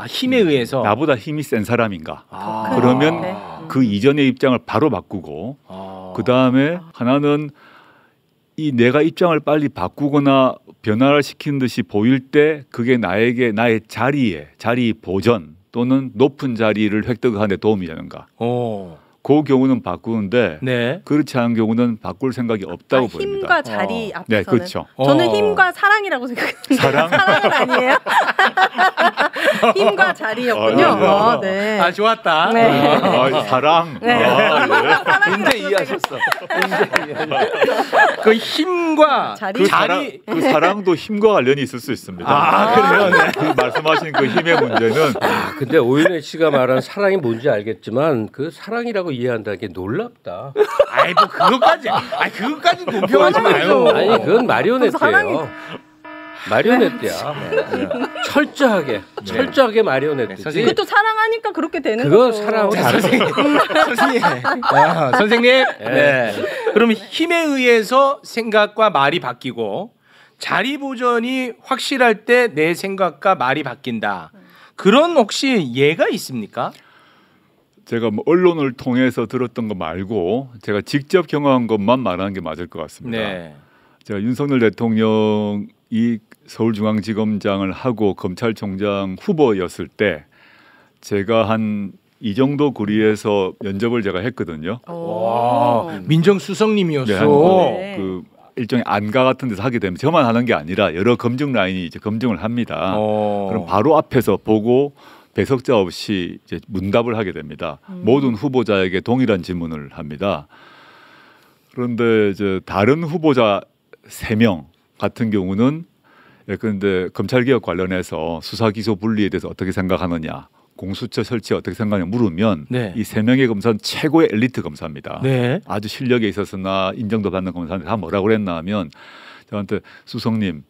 힘에 의해서. 나보다 힘이 센 사람인가. 아. 그러면 네. 그 이전의 입장을 바로 바꾸고 그 다음에 하나는 이 내가 입장을 빨리 바꾸거나 변화를 시키는 듯이 보일 때 그게 나에게 나의 자리 보전 또는 높은 자리를 획득하는 데 도움이 되는가. 그 경우는 바꾸는데 네. 그렇지 않은 경우는 바꿀 생각이 없다고 보입니다. 힘과 자리 앞에서는 네, 그렇죠. 저는 힘과 사랑이라고 생각했는데 사랑? 사랑은 아니에요? 힘과 자리였군요. 네. 좋았다. 네. 사랑. 네. 이제 이해하셨어. 그 힘과 자리? 그 사랑도 힘과 관련이 있을 수 있습니다. 그래요? 네. 그 말씀하신 그 힘의 문제는 근데 오윤혜 씨가 말한 사랑이 뭔지 알겠지만 그 사랑이라고 이해한다는 게 놀랍다. 아이 뭐 그것까지 논평하지 마요. 아니 그건 마리오네트예요. 사랑이- 마리오네트야. 철저하게 마리오네트지. 선생님. 그것도 사랑하니까 그렇게 되는 그거 거죠. 사랑하고 다르지. 선생님. 네. 그럼 힘에 의해서 생각과 말이 바뀌고 자리 보전이 확실할 때 내 생각과 말이 바뀐다. 그런 혹시 예가 있습니까? 제가 뭐 언론을 통해서 들었던 거 말고 제가 직접 경험한 것만 말하는 게 맞을 것 같습니다. 네. 제가 윤석열 대통령이 서울중앙지검장을 하고 검찰총장 후보였을 때 제가 한 이 정도 거리에서 면접을 제가 했거든요. 와, 민정수석님이었어. 네, 그 일종의 안가 같은 데서 하게 되면 저만 하는 게 아니라 여러 검증 라인이 이제 검증을 합니다. 그럼 바로 앞에서 보고 배석자 없이 이제 문답을 하게 됩니다. 모든 후보자에게 동일한 질문을 합니다. 그런데 이제 다른 후보자 3명 같은 경우는 그런데 검찰개혁 관련해서 수사기소 분리에 대해서 어떻게 생각하느냐, 공수처 설치에 어떻게 생각하냐 물으면 네. 이 3명의 검사는 최고의 엘리트 검사입니다. 네. 아주 실력에 있어서나 인정도 받는 검사인데 다 뭐라고 그랬나 하면 저한테 수석님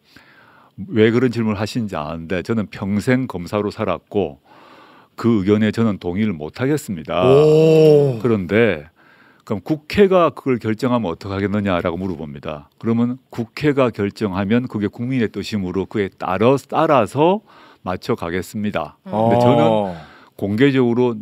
왜 그런 질문을 하시는지 아는데 저는 평생 검사로 살았고 그 의견에 저는 동의를 못 하겠습니다. 그런데 그럼 국회가 그걸 결정하면 어떻게 하겠느냐라고 물어봅니다. 그러면 국회가 결정하면 그게 국민의 뜻이므로 그에 따라서 맞춰 가겠습니다. 근데 저는 공개적으로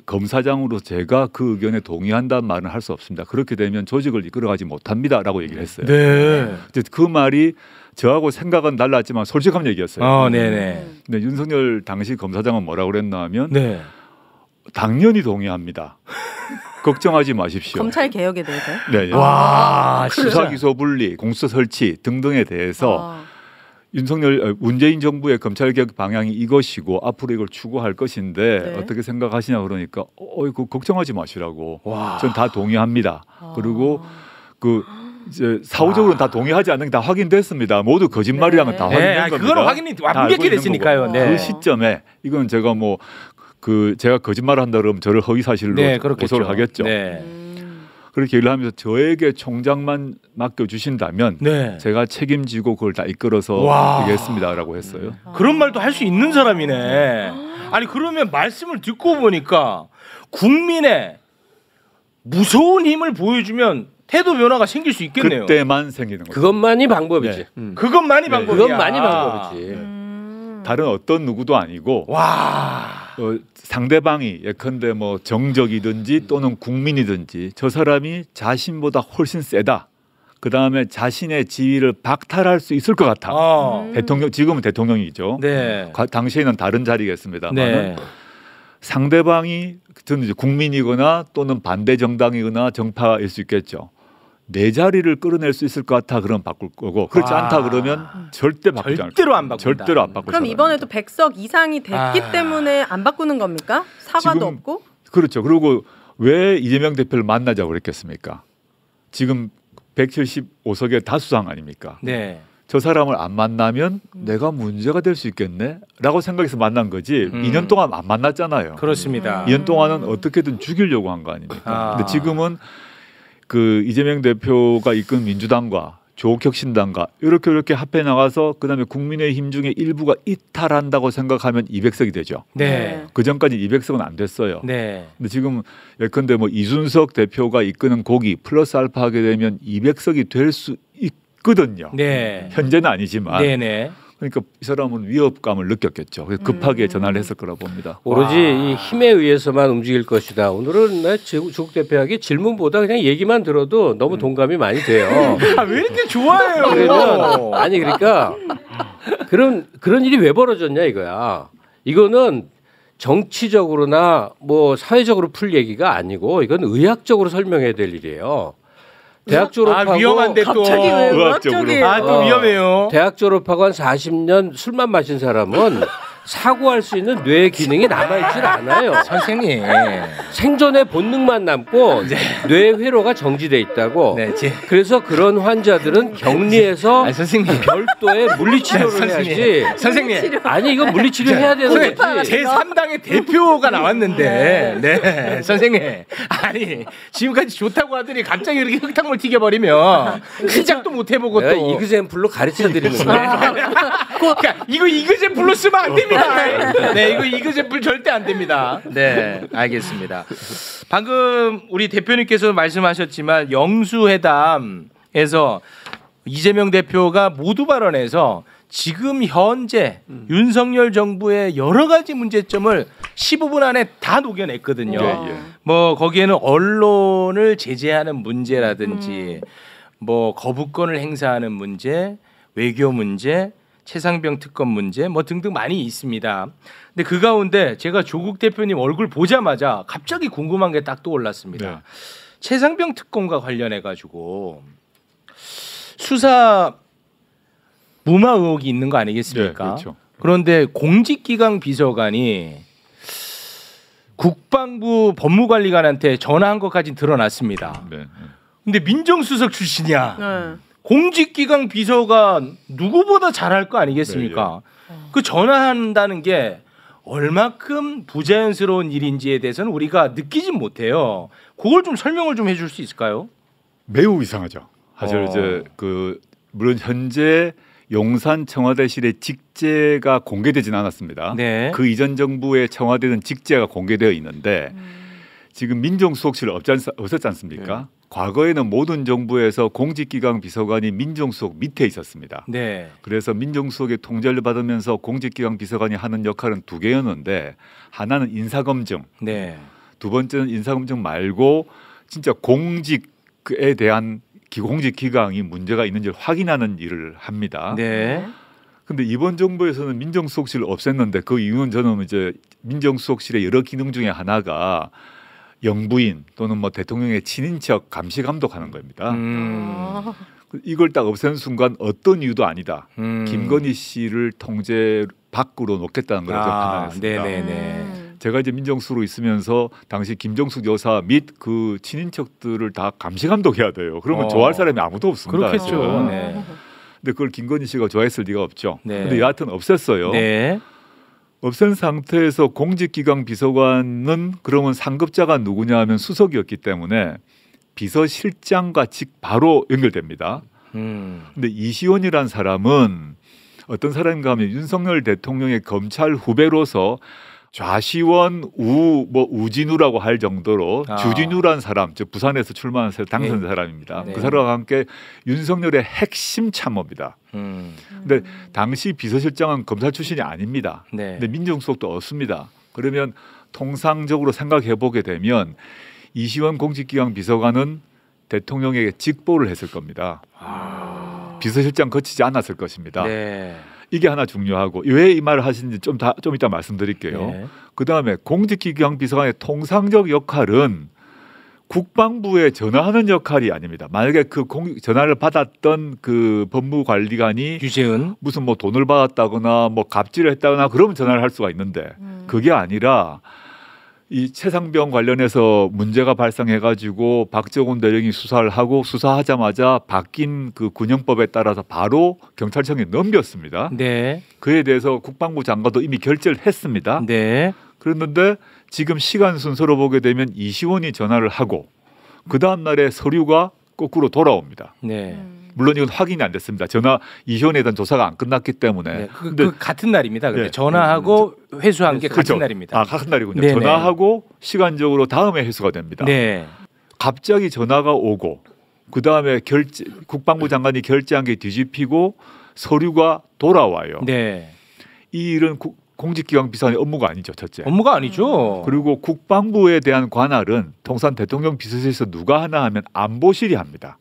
검사장으로 제가 그 의견에 동의한다는 말은 할 수 없습니다. 그렇게 되면 조직을 이끌어가지 못합니다라고 얘기를 했어요. 네. 그 말이 저하고 생각은 달랐지만 솔직한 얘기였어요. 네네. 근데 윤석열 당시 검사장은 뭐라고 그랬나 하면 네. 당연히 동의합니다. 걱정하지 마십시오. 검찰 개혁에 대해서. 네. 와, 수사 기소 분리, 공수처 설치 등등에 대해서 문재인 정부의 검찰개혁 방향이 이것이고 앞으로 이걸 추구할 것인데 네. 어떻게 생각하시냐 그러니까 이거 걱정하지 마시라고. 전 다 동의합니다. 그리고 그 이제 사후적으로는 다 동의하지 않는 게 다 확인됐습니다. 모두 거짓말이라는 다 확인된 겁니다. 그거는 확인이 완벽히 됐으니까요. 네. 그 시점에 이건 제가 뭐 제가 거짓말을 한다 그러면 저를 허위 사실로 고소를 하겠죠. 네. 그렇게 얘기를 하면서 저에게 총장만 맡겨주신다면 네. 제가 책임지고 그걸 다 이끌어서 얘기했습니다라고 했어요. 그런 말도 할 수 있는 사람이네. 아니 그러면 말씀을 듣고 보니까 국민의 무서운 힘을 보여주면 태도 변화가 생길 수 있겠네요. 그때만 생기는 거죠. 그것만이 방법이지. 네. 그것만이 방법이야. 그것만이 방법이지. 다른 어떤 누구도 아니고 상대방이 예컨대 뭐 정적이든지 또는 국민이든지 저 사람이 자신보다 훨씬 세다. 그 다음에 자신의 지위를 박탈할 수 있을 것 같아. 대통령 지금은 대통령이죠. 네. 당시에는 다른 자리겠습니다만 네. 상대방이 저는 이제 국민이거나 또는 반대 정당이거나 정파일 수 있겠죠. 내 자리를 끌어낼 수 있을 것 같아. 그럼 바꿀 거고 그렇지 않다 그러면 절대 바꾸지 않을 절대로 안 바꾼다. 절대로 안 바꿀. 그럼 이번에도 100석 이상이 됐기 때문에 안 바꾸는 겁니까? 사과도 지금, 없고? 그렇죠. 그리고 왜 이재명 대표를 만나자고 그랬겠습니까? 지금 175석의 다수당 아닙니까? 네. 저 사람을 안 만나면 내가 문제가 될 수 있겠네라고 생각해서 만난 거지. 2년 동안 안 만났잖아요. 그렇습니다. 2년 동안은 어떻게든 죽이려고 한 거 아닙니까? 근데 지금은 그 이재명 대표가 이끈 민주당과 조국혁신당과 이렇게 합해 나가서 그다음에 국민의힘 중에 일부가 이탈한다고 생각하면 200석이 되죠. 네. 그 전까지 200석은 안 됐어요. 네. 근데 지금 예컨대 뭐 이준석 대표가 이끄는 곡이 플러스 알파 하게 되면 200석이 될 수 있거든요. 네. 현재는 아니지만. 네네. 그러니까 이 사람은 위협감을 느꼈겠죠. 그래서 급하게 전화를 했을 거라 봅니다. 오로지 이 힘에 의해서만 움직일 것이다. 오늘은 조국 대표에게 질문보다 그냥 얘기만 들어도 너무 동감이 많이 돼요. 왜 이렇게 좋아해요? 그러니까 그런 일이 왜 벌어졌냐 이거야. 이거는 정치적으로나 뭐 사회적으로 풀 얘기가 아니고 이건 의학적으로 설명해야 될 일이에요. 대학 졸업하고 위험한데 또 갑자기 왜 의학적이에요? 또 위험해요. 대학 졸업하고 한 40년 술만 마신 사람은 사고할 수 있는 뇌 기능이 남아있질 않아요. 선생님. 생존의 본능만 남고 뇌 회로가 정지돼 있다고. 네, 그래서 그런 환자들은 격리해서 선생님. 별도의 물리치료를 해야지. 선생님. 아니 이건 물리치료 해야 되는 거지. 제 3당의 대표가 나왔는데, 네, 선생님. 아니 지금까지 좋다고 하더니 갑자기 이렇게 흙탕물 튀겨버리면 시작도 못 해보고 내가 또 이그샘플로 가르쳐 드리는 거야. 그러니까 이거 이그샘플로 쓰면 안 됩니다. 네, 이거 이그샘플 절대 안 됩니다. 네, 알겠습니다. 방금 우리 대표님께서 말씀하셨지만 영수회담에서 이재명 대표가 모두 발언해서 지금 현재 윤석열 정부의 여러 가지 문제점을 15분 안에 다 녹여냈거든요. 뭐 거기에는 언론을 제재하는 문제라든지 뭐 거부권을 행사하는 문제, 외교 문제, 최상병 특검 문제 뭐 등등 많이 있습니다. 근데 그 가운데 제가 조국 대표님 얼굴 보자마자 갑자기 궁금한 게 딱 떠올랐습니다. 네. 최상병 특검과 관련해 가지고 수사 무마 의혹이 있는 거 아니겠습니까? 네, 그렇죠. 그런데 공직기강 비서관이 국방부 법무관리관한테 전화한 것까지 드러났습니다. 네. 근데 민정수석 출신이야. 네. 공직기강 비서관 누구보다 잘할 거 아니겠습니까? 그 전화한다는 게 얼마큼 부자연스러운 일인지에 대해서는 우리가 느끼진 못해요. 그걸 좀 설명을 좀 해줄 수 있을까요? 매우 이상하죠. 사실 이제 물론 현재 용산 청와대실의 직제가 공개되지는 않았습니다. 네. 그 이전 정부의 청와대는 직제가 공개되어 있는데 지금 민정수석실 없었지 않습니까? 네. 과거에는 모든 정부에서 공직기강 비서관이 민정수석 밑에 있었습니다. 네. 그래서 민정수석의 통제를 받으면서 공직기강 비서관이 하는 역할은 두 개였는데 하나는 인사검증, 네. 두 번째는 인사검증 말고 진짜 공직에 대한 공직기강이 문제가 있는지를 확인하는 일을 합니다. 네. 근데 이번 정부에서는 민정수석실을 없앴는데 그 이유는 저는 이제 민정수석실의 여러 기능 중에 하나가 영부인 또는 뭐 대통령의 친인척 감시 감독하는 겁니다. 이걸 딱 없애는 순간 어떤 이유도 아니다. 김건희 씨를 통제 밖으로 놓겠다는 걸 판단했습니다. 네네네. 제가 이제 민정수로 있으면서 당시 김정숙 여사 및 그 친인척들을 다 감시 감독해야 돼요. 그러면 좋아할 사람이 아무도 없습니다. 그렇겠죠. 네. 근데 그걸 김건희 씨가 좋아했을 리가 없죠. 네. 근데 여하튼 없앴어요. 네. 없앤 상태에서 공직기강 비서관은 그러면 상급자가 누구냐 하면 수석이었기 때문에 비서실장과 바로 연결됩니다. 근데 이시원이란 사람은 어떤 사람인가 하면 윤석열 대통령의 검찰 후배로서 좌시원 우진우라고 할 정도로 주진우란 사람, 즉 부산에서 출마한 당선된 사람입니다. 네. 그 사람과 함께 윤석열의 핵심 참모입니다. 근데 당시 비서실장은 검사 출신이 아닙니다. 네. 근데 민정수석도 없습니다. 그러면 통상적으로 생각해 보게 되면 이시원 공직기강 비서관은 대통령에게 직보를 했을 겁니다. 비서실장 거치지 않았을 것입니다. 네. 이게 하나 중요하고 왜 이 말을 하시는지 좀 이따 말씀드릴게요. 네. 그다음에 공직기강 비서관의 통상적 역할은 국방부에 전화하는 역할이 아닙니다. 만약에 그 전화를 받았던 그 법무관리관이 유재은 무슨 뭐 돈을 받았다거나 뭐 갑질을 했다거나 그러면 전화를 할 수가 있는데 그게 아니라 이 최상병 관련해서 문제가 발생해가지고 박정훈 대령이 수사를 하고 수사하자마자 바뀐 그 군형법에 따라서 바로 경찰청에 넘겼습니다. 네. 그에 대해서 국방부 장관도 이미 결재를 했습니다. 네. 그랬는데 지금 시간 순서로 보게 되면 이시원이 전화를 하고 그 다음 날에 서류가 거꾸로 돌아옵니다. 네. 물론 이건 확인이 안 됐습니다. 전화 이시원에 대한 조사가 안 끝났기 때문에. 네. 그 같은 날입니다. 근데 네. 전화하고 회수한 게 그렇죠. 같은 날입니다. 같은 날이군요. 네네. 전화하고 시간적으로 다음에 회수가 됩니다. 네. 갑자기 전화가 오고 그 다음에 국방부 장관이 결재한 게 뒤집히고 서류가 돌아와요. 네. 이 일은 공직기강 비서관의 업무가 아니죠, 첫째. 업무가 아니죠. 그리고 국방부에 대한 관할은 통상 대통령 비서실에서 누가 하나 하면 안보실이 합니다.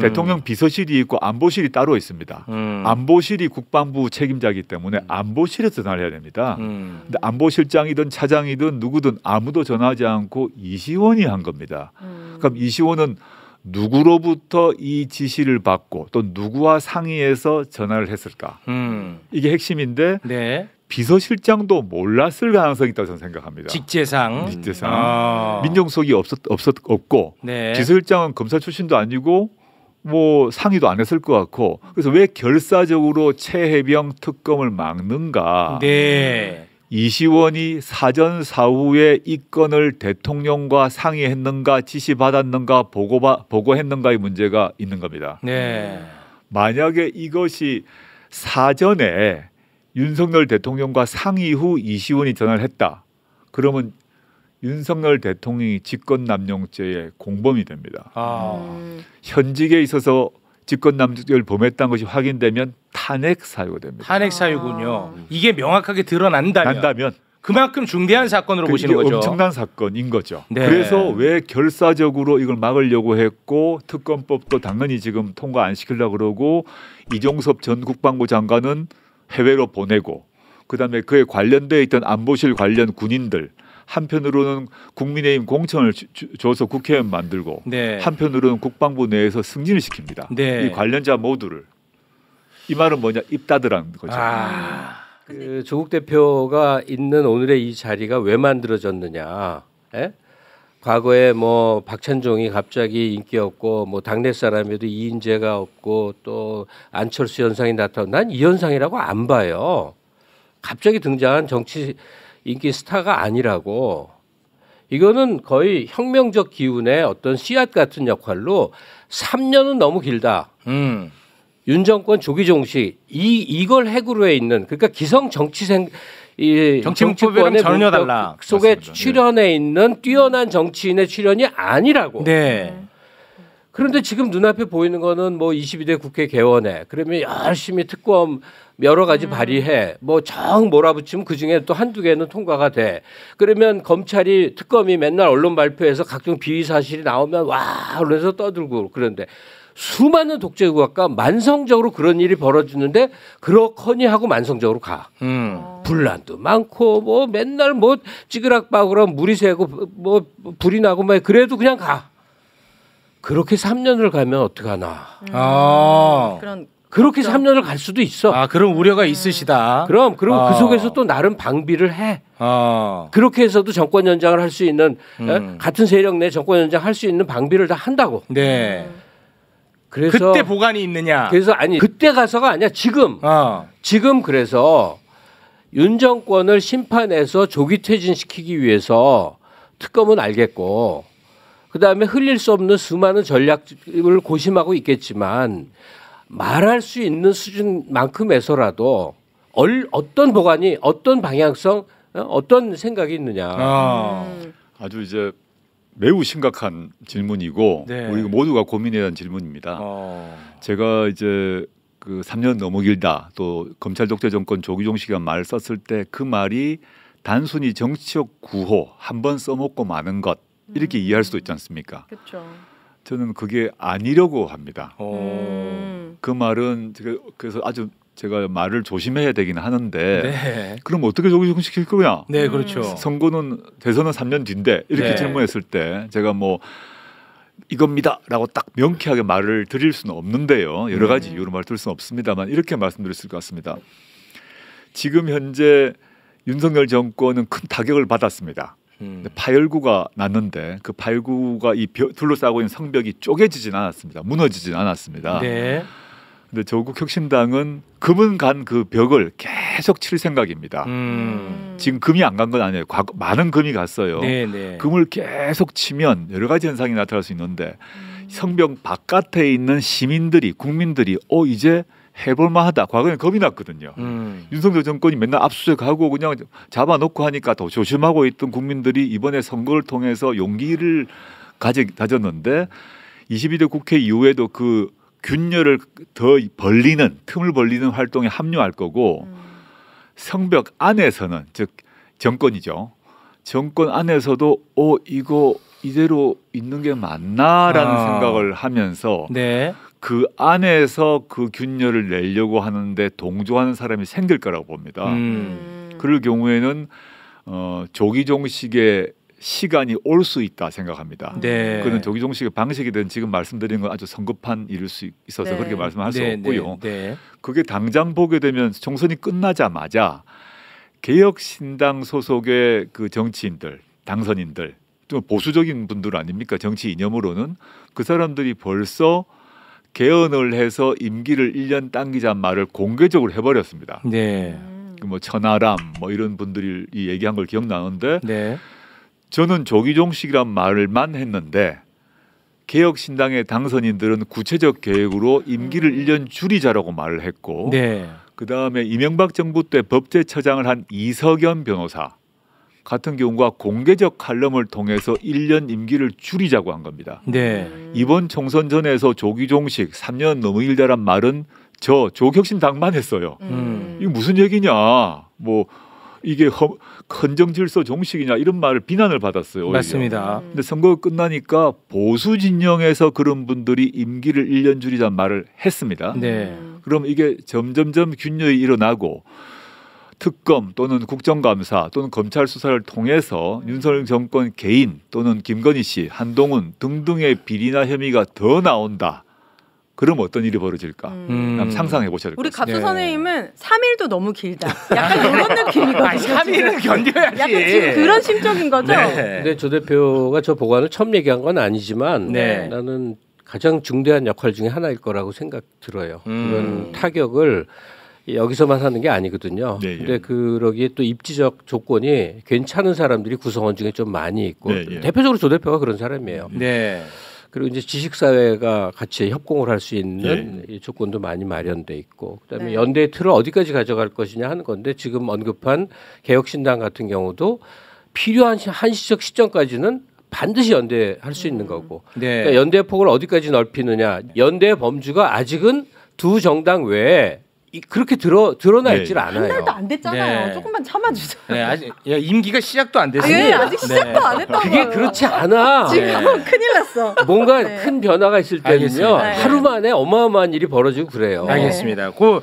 대통령 비서실이 있고 안보실이 따로 있습니다. 안보실이 국방부 책임자이기 때문에 안보실에서 전화를 해야 됩니다. 근데 안보실장이든 차장이든 누구든 아무도 전화하지 않고 이시원이 한 겁니다. 그럼 이시원은 누구로부터 이 지시를 받고 또 누구와 상의해서 전화를 했을까? 이게 핵심인데 네. 비서실장도 몰랐을 가능성이 있다고 저는 생각합니다. 직제상. 민정수석이 없고 네. 비서실장은 검사 출신도 아니고 뭐 상의도 안 했을 것 같고 그래서 왜 결사적으로 최해병 특검을 막는가? 네. 이시원이 사전 사후에 이 건을 대통령과 상의했는가 지시받았는가 보고했는가의 문제가 있는 겁니다. 네. 만약에 이것이 사전에 윤석열 대통령과 상의 후 이시원이 전화를 했다. 그러면 윤석열 대통령이 직권남용죄의 공범이 됩니다. 현직에 있어서 직권남용을 범했다는 것이 확인되면 탄핵 사유가 됩니다. 탄핵 사유군요. 이게 명확하게 드러난다면 난다면 그만큼 중대한 사건으로 보시는 이게 거죠. 엄청난 사건인 거죠. 네. 그래서 왜 결사적으로 이걸 막으려고 했고 특검법도 당연히 지금 통과 안 시키려고 그러고 이종섭 전 국방부 장관은 해외로 보내고 그다음에 그에 관련돼 있던 안보실 관련 군인들 한편으로는 국민의힘 공천을 줘서 국회의원 만들고 네. 한편으로는 국방부 내에서 승진을 시킵니다. 네. 이 관련자 모두를 이 말은 뭐냐 입다드라는 거죠. 그 조국 대표가 있는 오늘의 이 자리가 왜 만들어졌느냐? 에? 과거에 뭐 박찬종이 갑자기 인기 없고 뭐 당내 사람에도 이인재가 없고 또 안철수 현상이 나타나고 난 이 현상이라고 안 봐요. 갑자기 등장한 정치 인기 스타가 아니라고. 이거는 거의 혁명적 기운의 어떤 씨앗 같은 역할로 3년은 너무 길다. 윤 정권 조기 종식 이걸 핵으로 해 있는 그러니까 기성 정치생 이 정치문법에는 전혀 달라. 속에 맞습니다. 출연해 있는 뛰어난 정치인의 출연이 아니라고. 네. 그런데 지금 눈앞에 보이는 거는 뭐 22대 국회 개원해. 그러면 열심히 특검 여러 가지 발의해. 뭐 정 몰아붙이면 그중에 또 한두 개는 통과가 돼. 그러면 검찰이 특검이 맨날 언론 발표해서 각종 비위 사실이 나오면 와 그래서 떠들고 그런데 수많은 독재 국가가 만성적으로 그런 일이 벌어지는데 그렇거니 하고 만성적으로 가. 분란도 많고 뭐 맨날 뭐 찌그락빠그락 물이 새고 뭐 불이 나고 막 그래도 그냥 가. 그렇게 3년을 가면 어떡하나. 그렇게 3년을 갈 수도 있어. 그런 우려가 있으시다. 그럼 그리고 그 속에서 또 나름 방비를 해. 그렇게 해서도 정권 연장을 할 수 있는 같은 세력 내 정권 연장 할 수 있는 방비를 다 한다고. 네. 그래서 그때 보관이 있느냐? 그래서 아니 그때 가서가 아니야 지금. 지금 그래서 윤 정권을 심판해서 조기 퇴진시키기 위해서 특검은 알겠고 그다음에 흘릴 수 없는 수많은 전략을 고심하고 있겠지만 말할 수 있는 수준만큼에서라도 어떤 보관이 어떤 방향성 어떤 생각이 있느냐. 아주 이제 매우 심각한 질문이고 네. 우리 모두가 고민해야 하는 질문입니다. 제가 이제 그 3년 너무 길다 또 검찰 독재 정권 조기 종식이라는 말을 썼을 때 그 말이 단순히 정치적 구호 한 번 써먹고 마는 것 이렇게 이해할 수도 있지 않습니까? 그렇죠. 저는 그게 아니려고 합니다. 그 말은 그래서 아주 제가 말을 조심해야 되긴 하는데 네. 그럼 어떻게 조기 종식시킬 거냐? 네, 그렇죠. 선거는 대선은 3년 뒤인데 이렇게 네. 질문했을 때 제가 뭐 이겁니다라고 딱 명쾌하게 말을 드릴 수는 없는데요. 여러 가지 이유로 말을 드릴 수는 없습니다만 이렇게 말씀드릴 수 있을 것 같습니다. 지금 현재 윤석열 정권은 큰 타격을 받았습니다. 파열구가 났는데 그 파열구가 이 둘러싸고 있는 성벽이 쪼개지진 않았습니다. 무너지진 않았습니다. 네. 근데 조국 혁신당은 금은 간 그 벽을 계속 칠 생각입니다. 지금 금이 안 간 건 아니에요. 많은 금이 갔어요. 네, 네. 금을 계속 치면 여러 가지 현상이 나타날 수 있는데 성벽 바깥에 있는 시민들이 국민들이 이제 해볼만하다. 과거에는 겁이 났거든요. 윤석열 정권이 맨날 압수수색하고 그냥 잡아놓고 하니까 더 조심하고 있던 국민들이 이번에 선거를 통해서 용기를 가졌는데 22대 국회 이후에도 그 균열을 더 틈을 벌리는 활동에 합류할 거고 성벽 안에서는 즉 정권이죠. 정권 안에서도 이거 이대로 있는 게 맞나라는 생각을 하면서 네. 그 안에서 그 균열을 내려고 하는데 동조하는 사람이 생길 거라고 봅니다. 그럴 경우에는 조기 종식의 시간이 올 수 있다 생각합니다. 네. 그는 조기 종식의 방식이 된 지금 말씀드린 건 아주 성급한 일일 수 있어서 네. 그렇게 말씀할 수 네, 없고요. 네. 그게 당장 보게 되면 총선이 끝나자마자 개혁신당 소속의 그 정치인들, 당선인들, 좀 보수적인 분들 아닙니까? 정치 이념으로는 그 사람들이 벌써 개헌을 해서 임기를 1년 당기자는 말을 공개적으로 해버렸습니다. 네. 뭐 천하람 뭐 이런 분들이 얘기한 걸 기억나는데 네. 저는 조기 종식이란 말을만 했는데 개혁신당의 당선인들은 구체적 계획으로 임기를 1년 줄이자라고 말을 했고 네. 그다음에 이명박 정부 때 법제처장을 한 이석연 변호사 같은 경우가 공개적 칼럼을 통해서 1년 임기를 줄이자고 한 겁니다. 네. 이번 총선 전에서 조기종식 3년 너무 길다란 말은 저 조국혁신당만 했어요. 이게 무슨 얘기냐? 뭐 이게 헌정질서 종식이냐 이런 말을 비난을 받았어요. 오히려. 맞습니다. 근데 선거가 끝나니까 보수 진영에서 그런 분들이 임기를 1년 줄이자는 말을 했습니다. 네. 그럼 이게 점점점 균열이 일어나고 특검 또는 국정감사 또는 검찰 수사를 통해서 윤석열 정권 개인 또는 김건희 씨, 한동훈 등등의 비리나 혐의가 더 나온다. 그럼 어떤 일이 벌어질까? 한번 상상해 보셔야 될 것 우리 같습니다. 갑수 선생님은 3일도 너무 길다. 약간 이런 느낌이거든요. 3일은 견뎌야지. 약간 지금 그런 심적인 거죠? 네. 근데 조 대표가 저 보관을 처음 얘기한 건 아니지만 네. 나는 가장 중대한 역할 중에 하나일 거라고 생각 들어요. 그런 타격을 여기서만 하는 게 아니거든요. 네, 근데 그러기에 또 입지적 조건이 괜찮은 사람들이 구성원 중에 좀 많이 있고 네, 예. 대표적으로 조 대표가 그런 사람이에요. 네. 그리고 이제 지식사회가 같이 협공을 할 수 있는 이 조건도 많이 마련돼 있고 그다음에 네. 연대의 틀을 어디까지 가져갈 것이냐 하는 건데 지금 언급한 개혁신당 같은 경우도 필요한 한시적 시점까지는 반드시 연대할 수 있는 거고 네. 그러니까 연대의 폭을 어디까지 넓히느냐 연대의 범주가 아직은 두 정당 외에 그렇게 드러나 네. 있질 한 않아요. 달도 안 됐잖아요. 네. 조금만 참아주세요. 네, 아직 임기가 시작도 안 됐습니다. 예, 아직 시작도 안 했다고요. 그게 그렇지 않아. 지금 네. 큰일 났어. 뭔가 네. 큰 변화가 있을 때는요 알겠습니다. 네. 하루 만에 어마어마한 일이 벌어지고 그래요. 네. 알겠습니다. 그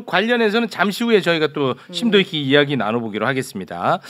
관련해서는 잠시 후에 저희가 또 심도 있게 이야기 나눠보기로 하겠습니다.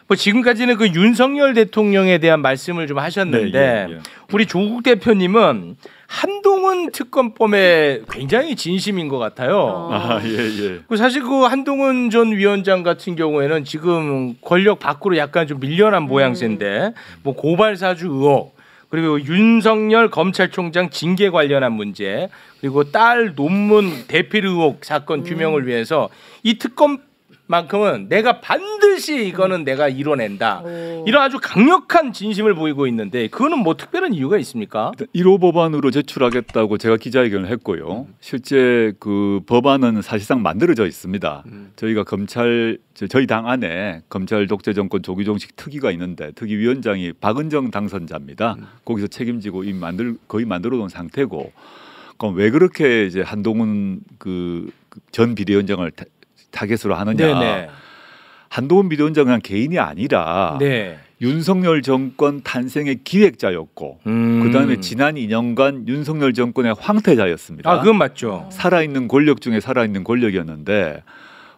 뭐 지금까지는 그 윤석열 대통령에 대한 말씀을 좀 하셨는데 네, 예, 예. 우리 조국 대표님은 한동훈 특검법에 굉장히 진심인 것 같아요. 아, 예, 예. 그 사실 그 한동훈 전 위원장 같은 경우에는 지금 권력 밖으로 약간 좀 밀려난 모양새인데 뭐 고발 사주 의혹 그리고 윤석열 검찰총장 징계 관련한 문제 그리고 딸 논문 대필 의혹 사건 규명을 위해서 이 특검만큼은 내가 반드시 이거는 내가 이뤄낸다. 이런 아주 강력한 진심을 보이고 있는데 그거는 뭐 특별한 이유가 있습니까? 1호 법안으로 제출하겠다고 제가 기자회견을 했고요. 실제 그 법안은 사실상 만들어져 있습니다. 저희가 저희 당 안에 검찰 독재 정권 조기종식 특위가 있는데 특위위원장이 박은정 당선자입니다. 거기서 책임지고 거의 만들어 놓은 상태고. 그럼 왜 그렇게 이제 한동훈 그 전 비대위원장을 타겟으로 하느냐? 네네. 한동훈 비대위원장은 그냥 개인이 아니라 네. 윤석열 정권 탄생의 기획자였고 그다음에 지난 2년간 윤석열 정권의 황태자였습니다. 아, 그건 맞죠. 살아있는 권력 중에 살아있는 권력이었는데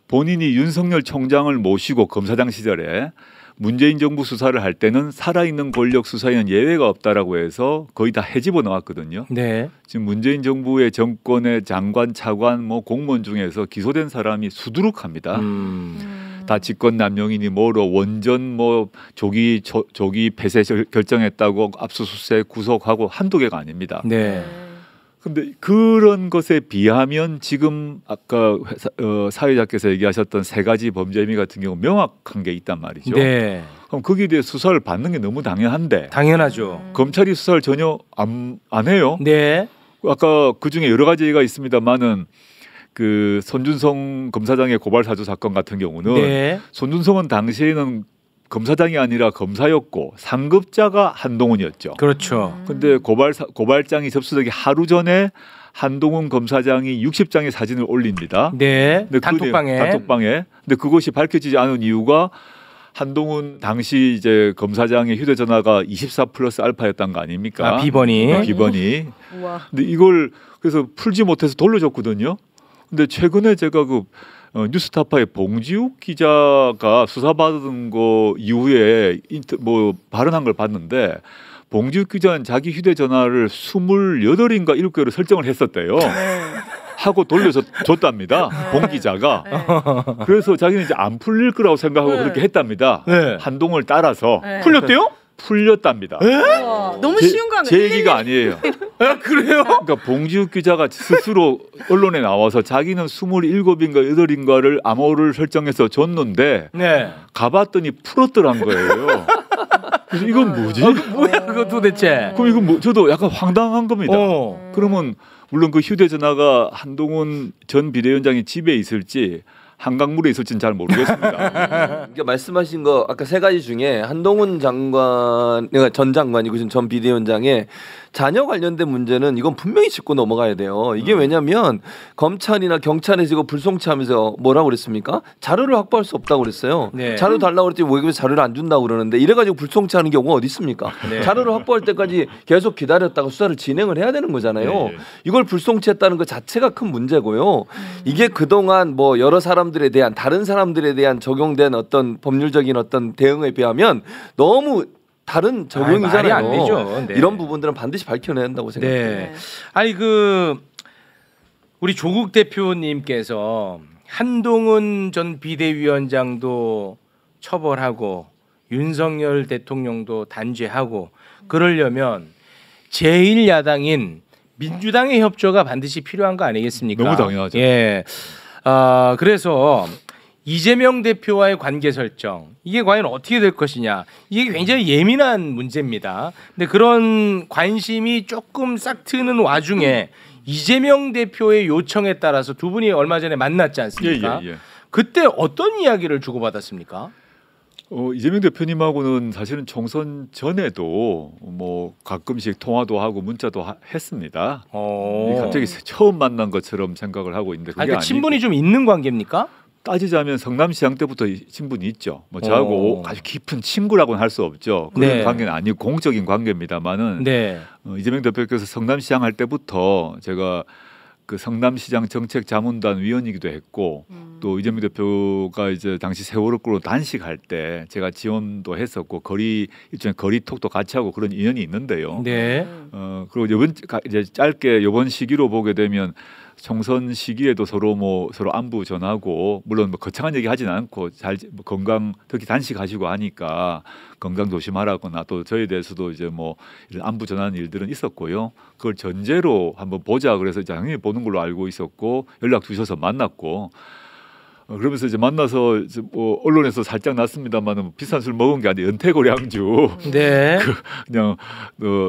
본인이 윤석열 총장을 모시고 검사장 시절에 문재인 정부 수사를 할 때는 살아있는 권력 수사에는 예외가 없다라고 해서 거의 다 해집어 나왔거든요. 네. 지금 문재인 정부의 정권의 장관, 차관, 뭐 공무원 중에서 기소된 사람이 수두룩합니다. 다 직권남용이니 뭐로 원전 뭐 조기 폐쇄 결정했다고 압수수색 구속하고 한두 개가 아닙니다. 네. 근데 그런 것에 비하면 지금 아까 사회자께서 얘기하셨던 세 가지 범죄 혐의 같은 경우 명확한 게 있단 말이죠. 네. 그럼 거기에 대해 수사를 받는 게 너무 당연한데 당연하죠. 검찰이 수사를 전혀 안 해요. 네. 아까 그 중에 여러 가지 얘기가 있습니다만은 그 손준성 검사장의 고발 사주 사건 같은 경우는 네. 손준성은 당시에는 검사장이 아니라 검사였고 상급자가 한동훈이었죠. 그렇죠. 근데 고발장이 접수되기 하루 전에 한동훈 검사장이 60장의 사진을 올립니다. 네. 근데 단톡방에. 단톡방에. 근데 그것이 밝혀지지 않은 이유가 한동훈 당시 이제 검사장의 휴대전화가 24+알파였던 거 아닙니까? 아, 비번이. 비번이. 우와. 근데 이걸 그래서 풀지 못해서 돌려줬거든요. 근데 최근에 제가 그 뉴스타파의 봉지욱 기자가 수사받은 거 이후에 뭐 발언한 걸 봤는데 봉지욱 기자는 자기 휴대전화를 28인가 7개로 설정을 했었대요. 하고 돌려줬답니다. 봉 기자가. 그래서 자기는 이제 안 풀릴 거라고 생각하고 그렇게 했답니다. 네. 한동훈을 따라서 네. 풀렸대요? 풀렸답니다. 우와, 너무 쉬운 거 아니에요? 제 얘기가 아니에요. 아, 그래요? 그러니까 봉지욱 기자가 스스로 언론에 나와서 자기는 27인가 8인가를 암호를 설정해서 줬는데 네. 가봤더니 풀었더란 거예요. 그래서 이건 뭐지? 뭐야 그거 도대체? 그럼 이건 뭐 저도 약간 황당한 겁니다. 그러면 물론 그 휴대전화가 한동훈 전 비대위원장이 집에 있을지 한강물에 있을지는 잘 모르겠습니다. 그러니까 말씀하신 거 아까 세 가지 중에 한동훈 장관, 그러니까 전 장관이고 지금 전 비대위원장의 자녀 관련된 문제는 이건 분명히 짚고 넘어가야 돼요. 이게 왜냐하면 검찰이나 경찰에서 이거 불송치하면서 뭐라고 그랬습니까? 자료를 확보할 수 없다고 그랬어요. 네. 자료 달라고 그랬더니 왜 자료를 안 준다고 그러는데 이래가지고 불송치하는 경우가 어디 있습니까? 네. 자료를 확보할 때까지 계속 기다렸다가 수사를 진행을 해야 되는 거잖아요. 네. 이걸 불송치했다는 것 자체가 큰 문제고요. 이게 그동안 뭐 여러 사람들에 대한 다른 사람들에 대한 적용된 어떤 법률적인 어떤 대응에 비하면 너무 다른 적용이잖아요. 말이 안 되죠. 네. 이런 부분들은 반드시 밝혀내야 한다고 생각해요. 네. 아니 그 우리 조국 대표님께서 한동훈 전 비대위원장도 처벌하고 윤석열 대통령도 단죄하고 그러려면 제1야당인 민주당의 협조가 반드시 필요한 거 아니겠습니까? 너무 당연하죠. 예. 그래서 이재명 대표와의 관계 설정 이게 과연 어떻게 될 것이냐 이게 굉장히 예민한 문제입니다. 근데 그런 관심이 조금 싹 트는 와중에 이재명 대표의 요청에 따라서 두 분이 얼마 전에 만났지 않습니까? 예. 그때 어떤 이야기를 주고받았습니까? 이재명 대표님하고는 사실은 총선 전에도 뭐 가끔씩 통화도 하고 문자도 했습니다. 갑자기 처음 만난 것처럼 생각을 하고 있는데 그게 그러니까 아니고 친분이 좀 있는 관계입니까? 따지자면 성남시장 때부터 친분이 있죠. 뭐 저하고 아주 깊은 친구라고는 할 수 없죠. 그런 네. 관계는 아니고 공적인 관계입니다만은 네. 이재명 대표께서 성남시장 할 때부터 제가 그 성남시장 정책자문단 위원이기도 했고 또 이재명 대표가 이제 당시 세월호 끌고 단식할 때 제가 지원도 했었고 일종의 거리톡도 같이 하고 그런 인연이 있는데요. 네. 그리고 이제 짧게 이번 시기로 보게 되면 총선 시기에도 서로 안부 전하고 물론 뭐 거창한 얘기 하진 않고 건강 특히 단식하시고 하니까 건강 조심하라거나 또 저에 대해서도 이제 뭐 이런 안부 전하는 일들은 있었고요. 그걸 전제로 한번 보자 그래서 당연히 보는 걸로 알고 있었고 연락 주셔서 만났고 그러면서 이제 만나서 이제 뭐 언론에서 살짝 났습니다만은 비싼 술 먹은 게 아니라 연태고량주 네. 그냥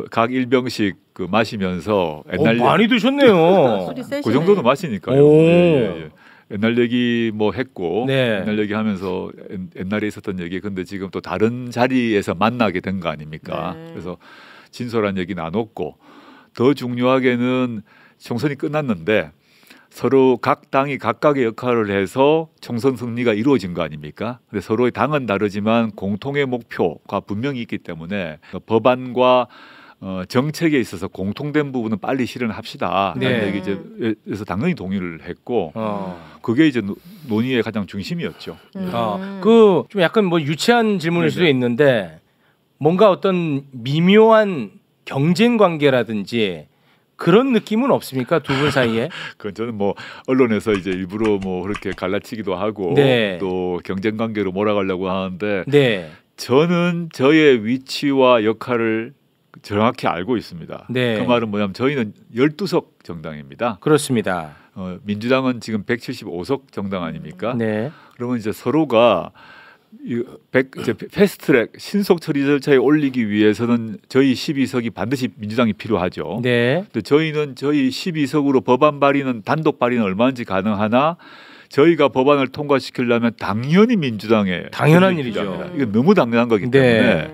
각 1병씩 마시면서 옛날 많이 드셨네요. 술이 세시네. 그 정도는 마시니까요. 예. 옛날 얘기 뭐 했고 네. 옛날 얘기 하면서 옛날에 있었던 얘기 근데 지금 또 다른 자리에서 만나게 된 거 아닙니까? 네. 그래서 진솔한 얘기 나눴고 더 중요하게는 총선이 끝났는데 서로 각 당이 각각의 역할을 해서 총선 승리가 이루어진 거 아닙니까? 근데 서로의 당은 다르지만 공통의 목표가 분명히 있기 때문에 법안과 정책에 있어서 공통된 부분은 빨리 실현합시다. 네. 라는 얘기 그래서 당연히 동의를 했고 그게 이제 논의의 가장 중심이었죠. 그 좀 약간 뭐 유치한 질문일 수도 있는데 뭔가 어떤 미묘한 경쟁 관계라든지 그런 느낌은 없습니까 두 분 사이에? 그건 저는 뭐 언론에서 이제 일부러 뭐 그렇게 갈라치기도 하고 네. 또 경쟁 관계로 몰아가려고 하는데 네. 저는 저의 위치와 역할을 정확히 알고 있습니다. 네. 그 말은 뭐냐면 저희는 12석 정당입니다. 그렇습니다. 민주당은 지금 175석 정당 아닙니까? 네. 그러면 이제 서로가 이제 패스트트랙 신속 처리 절차에 올리기 위해서는 저희 12석이 반드시 민주당이 필요하죠. 네. 근데 저희는 저희 12석으로 법안 발의는 단독 발의는 얼마든지 가능하나 저희가 법안을 통과시키려면 당연히 민주당의 당연한 일이죠. 이건 너무 당연한 거기 때문에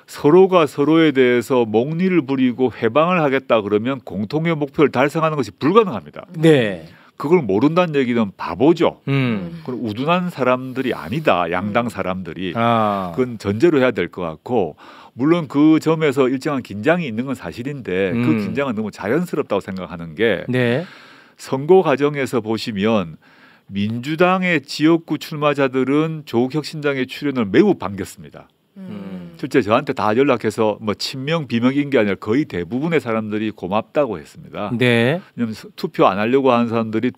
서로가 서로에 대해서 목리를 부리고 회방을 하겠다 그러면 공통의 목표를 달성하는 것이 불가능합니다. 네. 그걸 모른다는 얘기는 바보죠. 음. 그건 우둔한 사람들이 아니다. 양당 사람들이. 아. 그건 전제로 해야 될 것 같고 물론 그 점에서 일정한 긴장이 있는 건 사실인데 그 긴장은 너무 자연스럽다고 생각하는 게 네. 선거 과정에서 보시면 민주당의 지역구 출마자들은 조국 혁신당의 출연을 매우 반겼습니다. 실제 저한테 다 연락해서 뭐 친명 비명인 게 아니라 거의 대부분의 사람들이 고맙다고 했습니다. 네. 왜냐하면 투표 안 하려고 하는 사람들이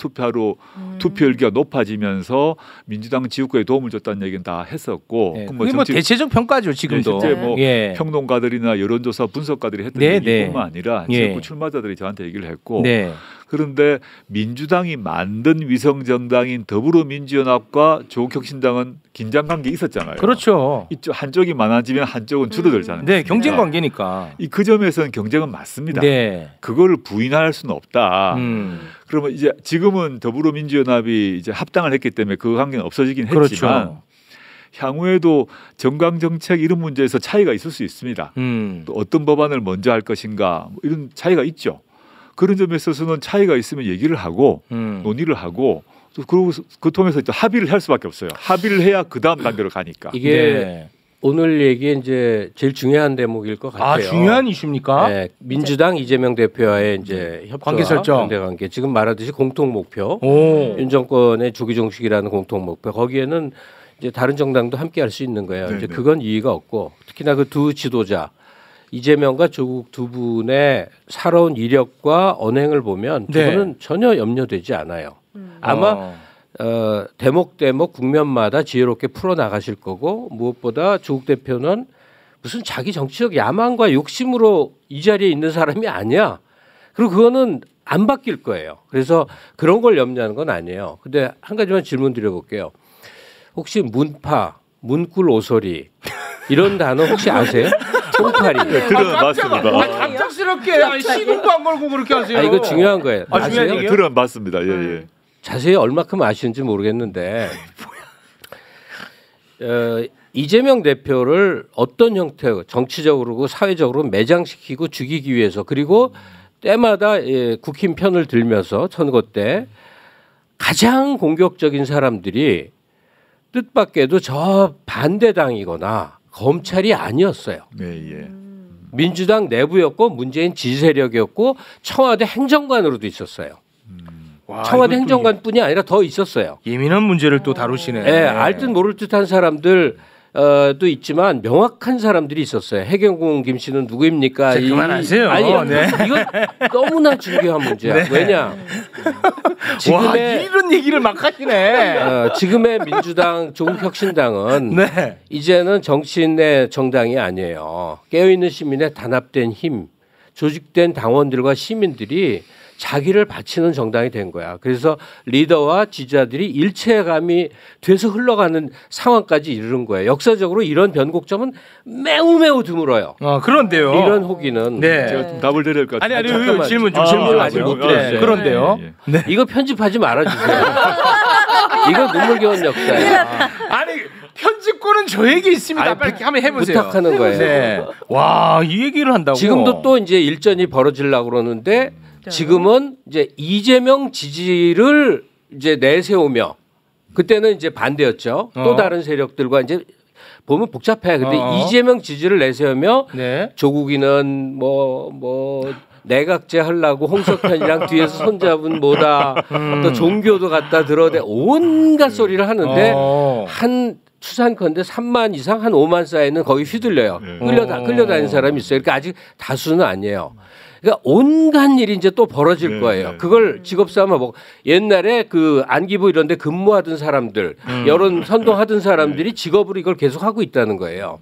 투표율기가 높아지면서 민주당 지역구에 도움을 줬다는 얘기는 다 했었고 네. 그럼 그게 뭐 대체적 평가죠 지금도. 실제 뭐 예. 평론가들이 여론조사 분석가들이 했던 네, 얘기뿐만 아니라 예. 지역구 출마자들이 저한테 얘기를 했고 네. 그런데 민주당이 만든 위성정당인 더불어민주연합과 조국혁신당은 긴장관계 있었잖아요. 그렇죠. 이쪽 한쪽이 많아지면 한쪽은 줄어들잖아요. 네, 경쟁 관계니까. 그 점에서는 경쟁은 맞습니다. 네. 그거를 부인할 수는 없다. 그러면 이제 지금은 더불어민주연합이 이제 합당을 했기 때문에 그 관계는 없어지긴 했지만 그렇죠. 향후에도 정강 정책 이런 문제에서 차이가 있을 수 있습니다. 또 어떤 법안을 먼저 할 것인가 뭐 이런 차이가 있죠. 그런 점에 있어서는 차이가 있으면 얘기를 하고 논의를 하고 또 그러고 그 통해서 또 합의를 할 수밖에 없어요. 합의를 해야 그 다음 단계로 가니까. 이게 네. 오늘 얘기에 이제 제일 중요한 대목일 것 같아요. 아, 중요한 이슈입니까? 네, 민주당 이재명 대표와의 이제 협조와 관계 설정. 연대 관계. 지금 말하듯이 공통 목표. 오. 윤 정권의 조기 종식이라는 공통 목표. 거기에는 이제 다른 정당도 함께 할 수 있는 거예요. 네네. 이제 그건 이의가 없고 특히나 그 두 지도자 이재명과 조국 두 분의 살아온 이력과 언행을 보면 두 네. 분은 전혀 염려되지 않아요. 아마 대목 국면마다 지혜롭게 풀어 나가실 거고 무엇보다 조국 대표는 무슨 자기 정치적 야망과 욕심으로 이 자리에 있는 사람이 아니야. 그리고 그거는 안 바뀔 거예요. 그래서 그런 걸 염려하는 건 아니에요. 근데 한 가지만 질문 드려볼게요. 혹시 문파, 문꿀 오소리 이런 단어 혹시 아세요? 똥파리. 네, 맞습니다. 갑작스럽게 시동도 안 걸고 그렇게 하세요. 이거 중요한 거예요. 아, 중요한 아세요? 얘기예요? 들어봤습니다. 예, 예. 자세히 얼마큼 아시는지 모르겠는데 이재명 대표를 어떤 형태 정치적으로 사회적으로 매장시키고 죽이기 위해서 그리고 때마다 국힘 편을 들면서 선거 때 가장 공격적인 사람들이 뜻밖에도 저 반대당이거나 검찰이 아니었어요. 네, 예. 민주당 내부였고 문재인 지지세력이었고 청와대 행정관으로도 있었어요. 와, 청와대 이것도 행정관뿐이 아니라 더 있었어요. 예민한 문제를 또 다루시네. 예, 알듯 모를 듯한 사람들 도 있지만 명확한 사람들이 있었어요. 해경공 김 씨는 누구입니까? 자, 그만하세요. 아니, 네. 이건 너무나 중요한 문제야. 네. 왜냐? 와, 지금의 이런 얘기를 막 하시네. 지금의 민주당 조국혁신당은 네. 이제는 정치인의 정당이 아니에요. 깨어있는 시민의 단합된 힘, 조직된 당원들과 시민들이 자기를 바치는 정당이 된 거야. 그래서 리더와 지지자들이 일체감이 돼서 흘러가는 상황까지 이르는 거예요. 역사적으로 이런 변곡점은 매우 드물어요. 그런데요. 이런 호기는 네. 제가 좀 답을 드릴 것 같아요. 아니 잠깐만. 질문 좀 질문을 질문 아직 못 네, 드렸어요. 그런데요. 예, 예. 네. 이거 편집하지 말아주세요. 이거 눈물겨운 역사예요. 아니 편집권은 저에게 있습니다. 아니, 빨리 한번 해보세요. 부탁하는 거예요. 네. 와, 이 얘기를 한다고. 지금도 또 이제 일전이 벌어지려고 그러는데 지금은 이제 이재명 지지를 이제 내세우며 그때는 이제 반대였죠. 또 다른 세력들과 이제 보면 복잡해. 근데 이재명 지지를 내세우며 네. 조국이는 뭐 내각제 하려고 홍석현이랑 뒤에서 손잡은 뭐다. 또 종교도 갖다 들어대 온갖 소리를 하는데 한 추산컨대 3만 이상 한 5만 사이는 거기 휘둘려요. 끌려다니는 사람이 있어요. 그러니까 아직 다수는 아니에요. 그러니까 온갖 일이 이제 또 벌어질 거예요. 그걸 직업 삼아 뭐 옛날에 그 안기부 이런 데 근무하던 사람들, 여론 선동하던 사람들이 직업으로 이걸 계속 하고 있다는 거예요.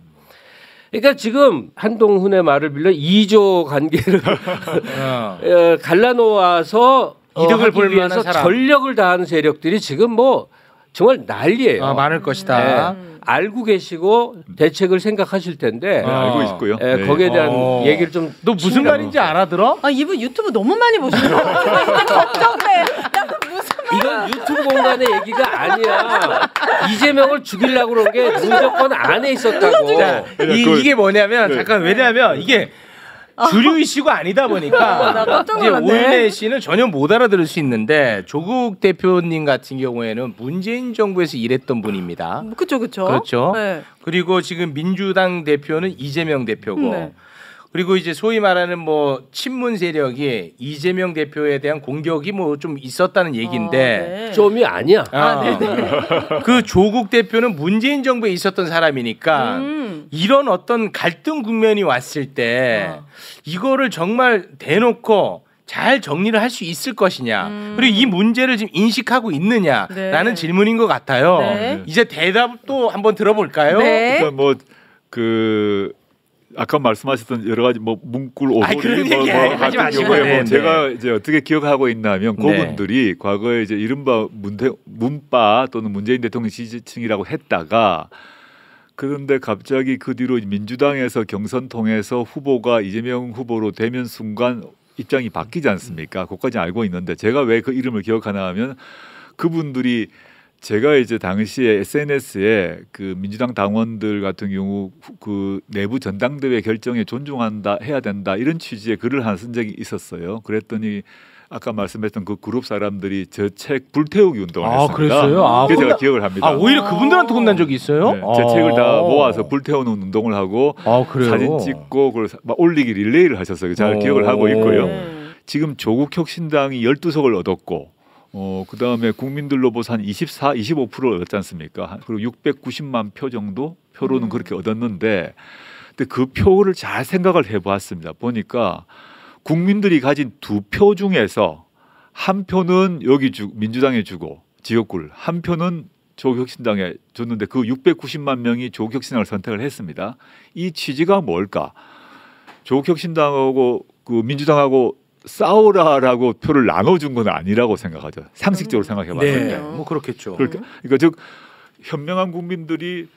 그러니까 지금 한동훈의 말을 빌려 2조 관계를 갈라놓아서 이득을 볼 위해서 전력을 다하는 세력들이 지금 뭐 정말 난리예요. 많을 것이다. 네. 알고 계시고 대책을 생각하실 텐데 알고 있고요. 네. 거기에 대한 얘기를 좀. 너 무슨 말인지 알아들어? 아, 이분 유튜브 너무 많이 보시는 거 이제 걱정돼. 나 무슨 말? 이건 유튜브 공간의 얘기가 아니야. 이재명을 죽이려고 그런 게 무조건 안에 있었다고. 자, 이게 뭐냐면 잠깐 왜냐하면 이게 주류 이슈가 아니다 보니까 나 깜짝 이제 놀랐네. 오은혜 씨는 전혀 못 알아들을 수 있는데 조국 대표님 같은 경우에는 문재인 정부에서 일했던 분입니다. 그렇죠. 그렇죠. 네. 그리고 지금 민주당 대표는 이재명 대표고 네. 그리고 이제 소위 말하는 뭐 친문 세력이 이재명 대표에 대한 공격이 뭐 좀 있었다는 얘기인데 네. 좀이 아니야. 그 조국 대표는 문재인 정부에 있었던 사람이니까 이런 어떤 갈등 국면이 왔을 때 이거를 정말 대놓고 잘 정리를 할 수 있을 것이냐 그리고 이 문제를 지금 인식하고 있느냐라는 네. 질문인 것 같아요. 네. 이제 대답도 한번 들어볼까요? 네. 일단 뭐 그 아까 말씀하셨던 여러 가지 뭐 문꿀 오소리 그런 뭐 얘기 하지 같은 마시고. 경우에 네, 뭐 제가 이제 어떻게 기억하고 있냐면 네. 그분들이 과거에 이제 이른바 문빠 또는 문재인 대통령 지지층이라고 했다가 그런데 갑자기 그 뒤로 민주당에서 경선 통해서 후보가 이재명 후보로 되면 순간 입장이 바뀌지 않습니까? 그것까지 알고 있는데 제가 왜 그 이름을 기억하나 하면 그분들이 제가 이제 당시에 SNS에 그 민주당 당원들 같은 경우 그 내부 전당대회 결정에 존중한다 해야 된다 이런 취지의 글을 하나 쓴 적이 있었어요. 그랬더니 아까 말씀했던 그 그룹 사람들이 저 책 불태우기 운동을 했습니다. 그랬어요? 그래서 제가 기억을 합니다. 오히려 그분들한테 혼난 적이 있어요? 네, 제 책을 다 모아서 불태우는 운동을 하고 그래요? 사진 찍고 그걸 막 올리기 릴레이를 하셨어요. 잘 기억을 하고 있고요. 지금 조국혁신당이 12석을 얻었고 그다음에 국민들로부터 한 24, 25%를 얻었지 않습니까? 그리고 690만 표 정도 표로는 그렇게 얻었는데 근데 그 표를 잘 생각을 해보았습니다. 보니까 국민들이 가진 2표 중에서 한 표는 여기 민주당에 주고 지역구를 한 표는 조국혁신당에 줬는데 그 690만 명이 조국혁신당을 선택을 했습니다. 이 취지가 뭘까? 조국혁신당하고 그 민주당하고 싸우라라고 표를 나눠준 건 아니라고 생각하죠. 상식적으로 생각해봤을 때. 뭐 그렇겠죠. 그러니까 즉 현명한 국민들이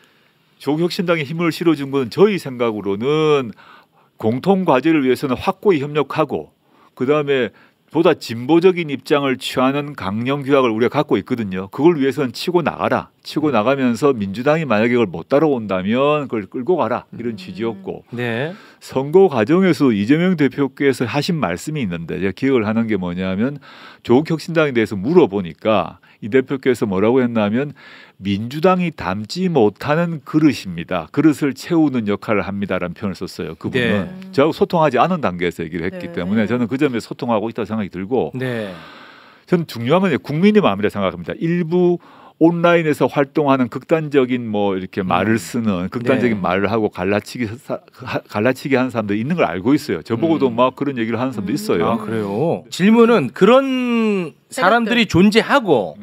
조국혁신당에 힘을 실어준 건 저희 생각으로는 공통 과제를 위해서는 확고히 협력하고 그 다음에 보다 진보적인 입장을 취하는 강령 규약을 우리가 갖고 있거든요. 그걸 위해서는 치고 나가라. 치고 나가면서 민주당이 만약에 그걸 못 따라온다면 그걸 끌고 가라. 이런 취지였고 네. 선거 과정에서 이재명 대표께서 하신 말씀이 있는데 제가 기억을 하는 게 뭐냐면 조국혁신당에 대해서 물어보니까 이 대표께서 뭐라고 했냐면 민주당이 담지 못하는 그릇입니다. 그릇을 채우는 역할을 합니다라는 표현을 썼어요. 그분은 저하고 소통하지 않은 단계에서 얘기를 했기 때문에 저는 그 점에 소통하고 있다고 생각이 들고 저는 중요한 건 국민의 마음이라 생각합니다. 일부 온라인에서 활동하는 극단적인 뭐 이렇게 말을 쓰는 극단적인 말을 하고 갈라치기 하는 사람들이 있는 걸 알고 있어요. 저보고도 막 그런 얘기를 하는 사람도 있어요. 그래요. 질문은 그런 사람들이 존재하고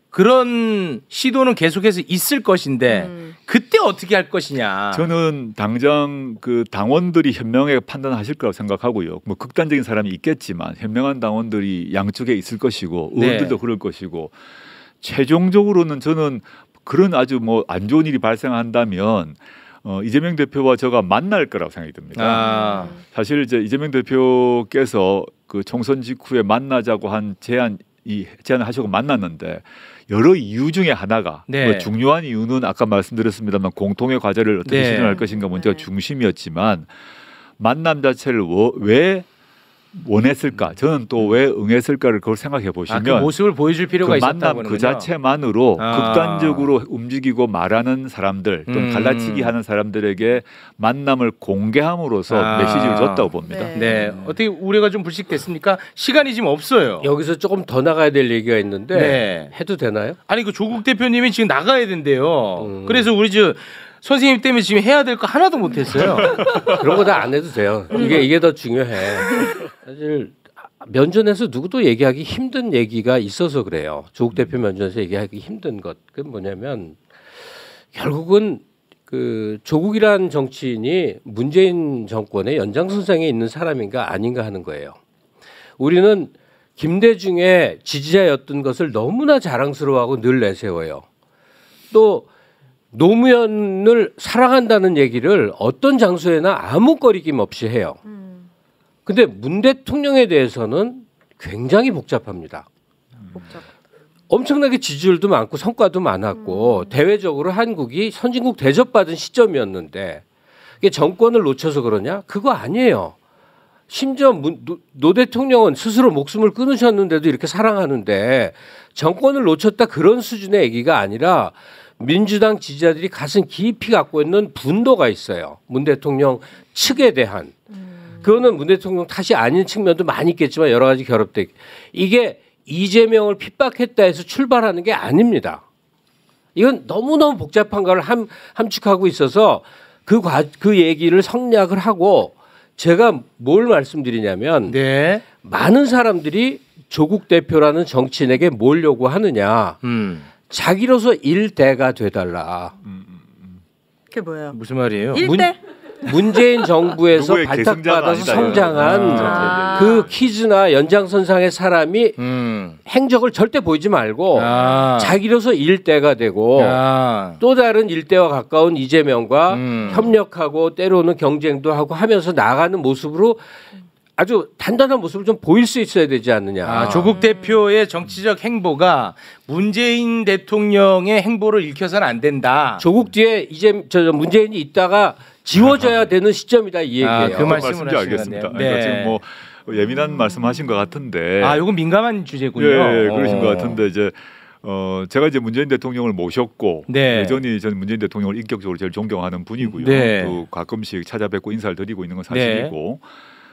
그런 시도는 계속해서 있을 것인데 그때 어떻게 할 것이냐. 저는 당장 그 당원들이 현명하게 판단하실 거라고 생각하고요. 뭐 극단적인 사람이 있겠지만 현명한 당원들이 양쪽에 있을 것이고 의원들도 그럴 것이고 최종적으로는 저는 그런 아주 뭐 안 좋은 일이 발생한다면 이재명 대표와 저가 만날 거라고 생각이 듭니다. 사실 이제 이재명 대표께서 그 총선 직후에 만나자고 한 제안을 하시고 만났는데 여러 이유 중에 하나가 뭐 중요한 이유는 아까 말씀드렸습니다만 공통의 과제를 어떻게 실현할 것인가 문제가 중심이었지만 만남 자체를 왜 원했을까? 저는 또 왜 응했을까를 그걸 생각해 보시면 그 모습을 보여줄 필요가 그 있었다고 만남 그 자체만으로 극단적으로 움직이고 말하는 사람들 또는 갈라치기 하는 사람들에게 만남을 공개함으로써 메시지를 줬다고 봅니다. 네. 어떻게 우려가 좀 불식됐습니까? 시간이 지금 없어요. 여기서 조금 더 나가야 될 얘기가 있는데 해도 되나요? 아니 그 조국 대표님이 지금 나가야 된대요. 그래서 우리 선생님 때문에 지금 해야 될 거 하나도 못했어요. 그런 거 다 안 해도 돼요. 이게 더 중요해. 사실 면전에서 누구도 얘기하기 힘든 얘기가 있어서 그래요. 조국 대표 면전에서 얘기하기 힘든 것. 그건 뭐냐면 결국은 그 조국이라는 정치인이 문재인 정권의 연장선상에 있는 사람인가 아닌가 하는 거예요. 우리는 김대중의 지지자였던 것을 너무나 자랑스러워하고 늘 내세워요. 또 노무현을 사랑한다는 얘기를 어떤 장소에나 아무 거리낌 없이 해요. 근데 문 대통령에 대해서는 굉장히 복잡합니다. 엄청나게 지지율도 많고 성과도 많았고 대외적으로 한국이 선진국 대접받은 시점이었는데 이게 정권을 놓쳐서 그러냐? 그거 아니에요. 심지어 노 대통령은 스스로 목숨을 끊으셨는데도 이렇게 사랑하는데 정권을 놓쳤다 그런 수준의 얘기가 아니라 민주당 지지자들이 가슴 깊이 갖고 있는 분노가 있어요. 문 대통령 측에 대한. 그거는 문 대통령 탓이 아닌 측면도 많이 있겠지만 여러 가지 결합돼. 이게 이재명을 핍박했다 해서 출발하는 게 아닙니다. 이건 너무너무 복잡한 걸 함축하고 있어서 그 얘기를 성략을 하고 제가 뭘 말씀드리냐면 많은 사람들이 조국 대표라는 정치인에게 뭘 요구하느냐. 자기로서 일대가 돼달라. 그게 뭐예요? 무슨 말이에요? 일대? 문재인 정부에서 누구의 발탁받아서 계승자가 아니다, 성장한 그 키즈나 연장선상의 사람이 행적을 절대 보이지 말고 자기로서 일대가 되고 또 다른 일대와 가까운 이재명과 협력하고 때로는 경쟁도 하고 하면서 나가는 모습으로 아주 단단한 모습을 좀 보일 수 있어야 되지 않느냐. 조국 대표의 정치적 행보가 문재인 대통령의 행보를 읽혀서는 안 된다. 조국 뒤에 이제 문재인이 있다가 지워져야 되는 시점이다 이 얘기예요. 그 말씀을 말씀인지 알겠습니다. 네. 그러니까 지금 뭐 예민한 말씀하신 것 같은데. 이건 민감한 주제군요. 예, 그러신 것 같은데 이제. 제가 이제 문재인 대통령을 모셨고 네. 여전히 저는 문재인 대통령을 인격적으로 제일 존경하는 분이고요. 네. 또 가끔씩 찾아뵙고 인사를 드리고 있는 건 사실이고.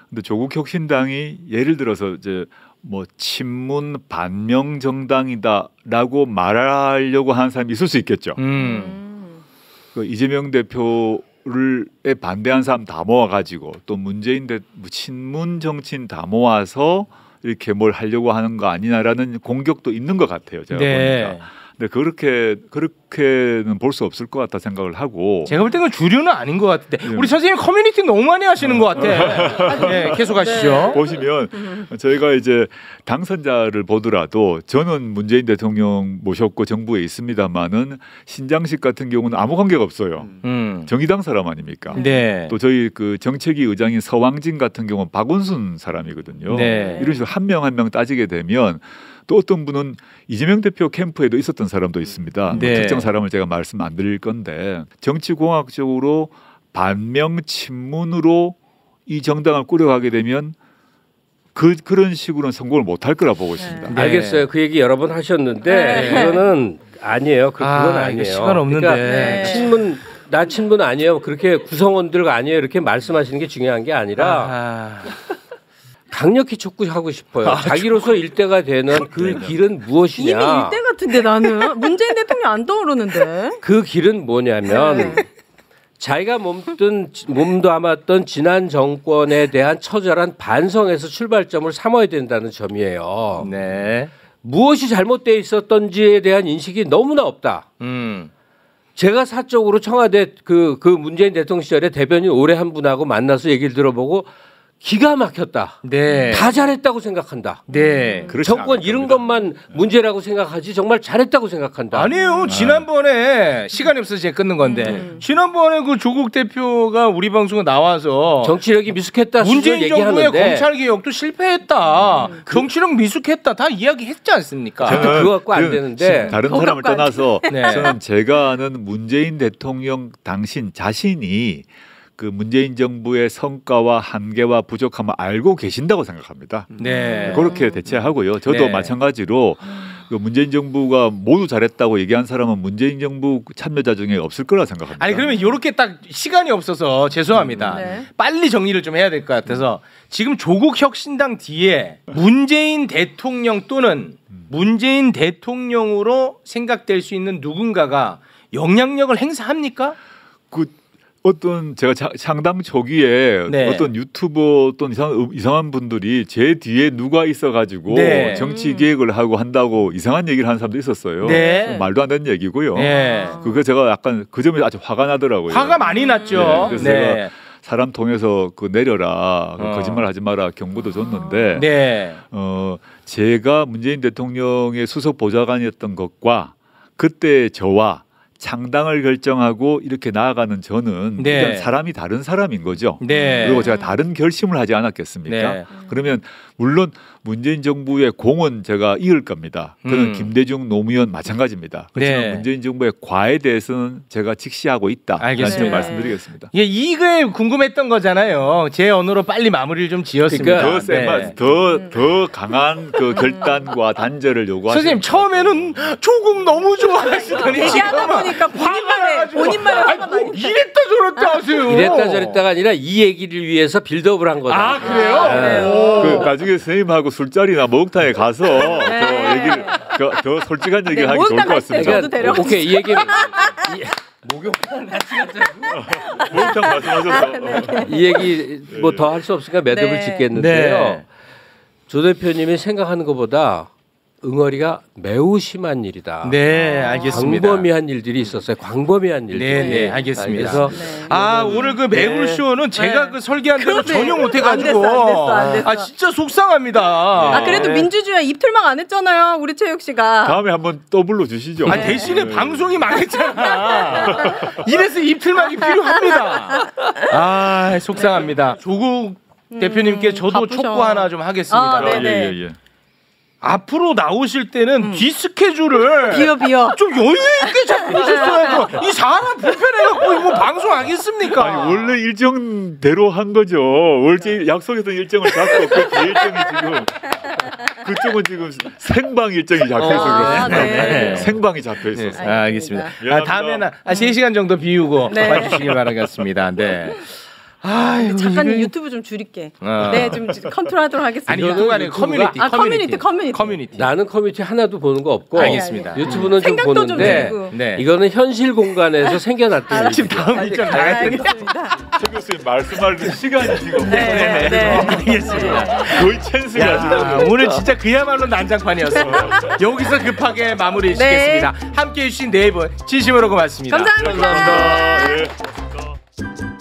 근데 조국 혁신당이 예를 들어서 이제 뭐 친문 반명 정당이다라고 말하려고 하는 사람이 있을 수 있겠죠. 그 이재명 대표를 반대한 사람 다 모아가지고 또 문재인 친문 정치인 다 모아서 이렇게 뭘 하려고 하는 거 아니냐라는 공격도 있는 것 같아요. 제가 보니까. 근데 그렇게는 볼 수 없을 것 같다 생각을 하고. 제가 볼 때는 주류는 아닌 것 같은데 우리 선생님 커뮤니티 너무 많이 하시는 것 같아. 네, 계속 하시죠. 보시면 저희가 이제 당선자를 보더라도 저는 문재인 대통령 모셨고 정부에 있습니다만은 신장식 같은 경우는 아무 관계가 없어요. 정의당 사람 아닙니까? 네. 또 저희 그 정책위 의장인 서왕진 같은 경우는 박원순 사람이거든요. 네. 이런 식으로 한 명 한 명 따지게 되면 또 어떤 분은 이재명 대표 캠프에도 있었던 사람도 있습니다. 네. 뭐 특정 사람을 제가 말씀 안 드릴 건데 정치공학적으로 반명 친문으로 이 정당을 꾸려가게 되면 그런 식으로는 성공을 못할 거라 보고 있습니다. 네. 알겠어요. 그 얘기 여러 번 하셨는데 그거는 아니에요. 그건 아니에요. 시간 없는데. 그러니까 친문 아니에요. 그렇게 구성원들 아니에요. 이렇게 말씀하시는 게 중요한 게 아니라 강력히 촉구하고 싶어요. 자기로서 일대가 되는 그 길은 무엇이냐. 이미 일대 같은데 나는 문재인 대통령 안 떠오르는데. 그 길은 뭐냐면 자기가 몸담았던 지난 정권에 대한 처절한 반성에서 출발점을 삼아야 된다는 점이에요. 네. 무엇이 잘못되어 있었던지에 대한 인식이 너무나 없다. 제가 사적으로 청와대 그 문재인 대통령 시절에 대변인 오래 한 분하고 만나서 얘기를 들어보고 기가 막혔다. 네. 다 잘했다고 생각한다. 네. 정권 이런 것만 문제라고 생각하지 정말 잘했다고 생각한다. 아니에요. 지난번에 시간이 없어서 제가 끊는 건데 지난번에 그 조국 대표가 우리 방송에 나와서 정치력이 미숙했다. 문재인 정부의 얘기하는데 검찰 개혁도 실패했다. 정치력 미숙했다. 다 이야기했지 않습니까? 저도 그거 갖고 안 되는데 다른 사람을 떠나서 네. 저는 제가 아는 문재인 대통령 당신 자신이 그 문재인 정부의 성과와 한계와 부족함을 알고 계신다고 생각합니다. 네. 그렇게 대체하고요. 저도 네. 마찬가지로 그 문재인 정부가 모두 잘했다고 얘기한 사람은 문재인 정부 참여자 중에 없을 거라 생각합니다. 아니 그러면 이렇게 딱 시간이 없어서 죄송합니다. 빨리 정리를 좀 해야 될 것 같아서 지금 조국 혁신당 뒤에 문재인 대통령 또는 문재인 대통령으로 생각될 수 있는 누군가가 영향력을 행사합니까? 어떤 제가 상당 초기에 네. 어떤 유튜버 또는 이상한 분들이 제 뒤에 누가 있어가지고 네. 정치 기획을 하고 한다고 이상한 얘기를 하는 사람도 있었어요. 네. 말도 안 되는 얘기고요. 네. 그거 제가 약간 그 점에 아주 화가 나더라고요. 화가 많이 났죠. 그래서 제가 사람 통해서 그 내려라 거짓말 하지 마라 경고도 줬는데 네. 제가 문재인 대통령의 수석 보좌관이었던 것과 그때 저와 창당을 결정하고 이렇게 나아가는 저는 네. 일단 사람이 다른 사람인 거죠. 네. 그리고 제가 다른 결심을 하지 않았겠습니까? 네. 그러면 물론 문재인 정부의 공은 제가 이을 겁니다. 그는 김대중 노무현 마찬가지입니다. 그렇지만 네. 문재인 정부의 과에 대해서는 제가 직시하고 있다. 알겠습니다. 말씀드리겠습니다. 이게 궁금했던 거잖아요. 제 언어로 빨리 마무리를 좀 지었습니다. 그러니까 더 강한 그 결단과 단절을 요구하시는 선생님 처음에는 조국 너무 좋아하시더니 얘기하다 보니까 본인만의 화가 많이 이랬다 저랬다 하세요. 이랬다 저랬다가 아니라 이 얘기를 위해서 빌드업을 한 거다. 아 그래요? 그 나중에 선생님하고 술자리나 목욕탕에 가서 더 얘기를 더 솔직한 얘기를 하기 좋을 것 같습니다. 저도 데려가세요. 오케이 이 얘기 목욕탕 같이 가자고. 목욕탕 말씀하셔서 이 얘기 뭐 더 할 수 없으니까 매듭을 네. 짓겠는데요. 네. 조 대표님이 생각하는 것보다 응어리가 매우 심한 일이다. 네, 알겠습니다. 광범위한 일들이 있었어요. 광범위한 일들. 네, 네, 알겠습니다. 그래서 오늘 그 매불 쇼는 제가 그 설계한 대로 전혀 못해가지고 안 됐어. 진짜 속상합니다. 그래도 민주주의 입틀막 안 했잖아요, 우리 최욱 씨가. 다음에 한번 또 불러주시죠. 대신에 방송이 망했잖아. 이래서 입틀막이 필요합니다. 속상합니다. 조국 대표님께 저도 바쁘셔. 촉구 하나 좀 하겠습니다. 네네. 예. 앞으로 나오실 때는 뒤 스케줄을 비어. 좀 여유 있게 잡으셨어야죠. 이 사람 불편해갖고 이거 방송하겠습니까? 아니 원래 일정대로 한 거죠. 원래 약속했던 일정을 잡고 그 일정이 지금 그쪽은 지금 생방 일정이 잡혀 있어서 네. 생방이 잡혀 있었어요. 알겠습니다. 미안합니다. 다음에는 3시간 정도 비우고 와주시길 바라겠습니다. 네. 작가님 유튜브 좀 줄일게. 네, 좀 컨트롤하도록 하겠습니다. 아니 유튜브가 아니고 커뮤니티. 나는 커뮤니티 하나도 보는 거 없고 알겠습니다. 유튜브는 좀 생각도 보는데 좀 네. 이거는 현실 공간에서 생겨났던 지금 다음 일정 가야 됩니다. 최 교수님 말씀할 시간이 지금 네. 알겠습니다. 거의 찬스가 지금. 오늘 진짜 그야말로 난장판이었습니다. 여기서 급하게 마무리 짓겠습니다. 함께해 주신 네 분 진심으로 고맙습니다. 감사합니다. 감사합니다. 예.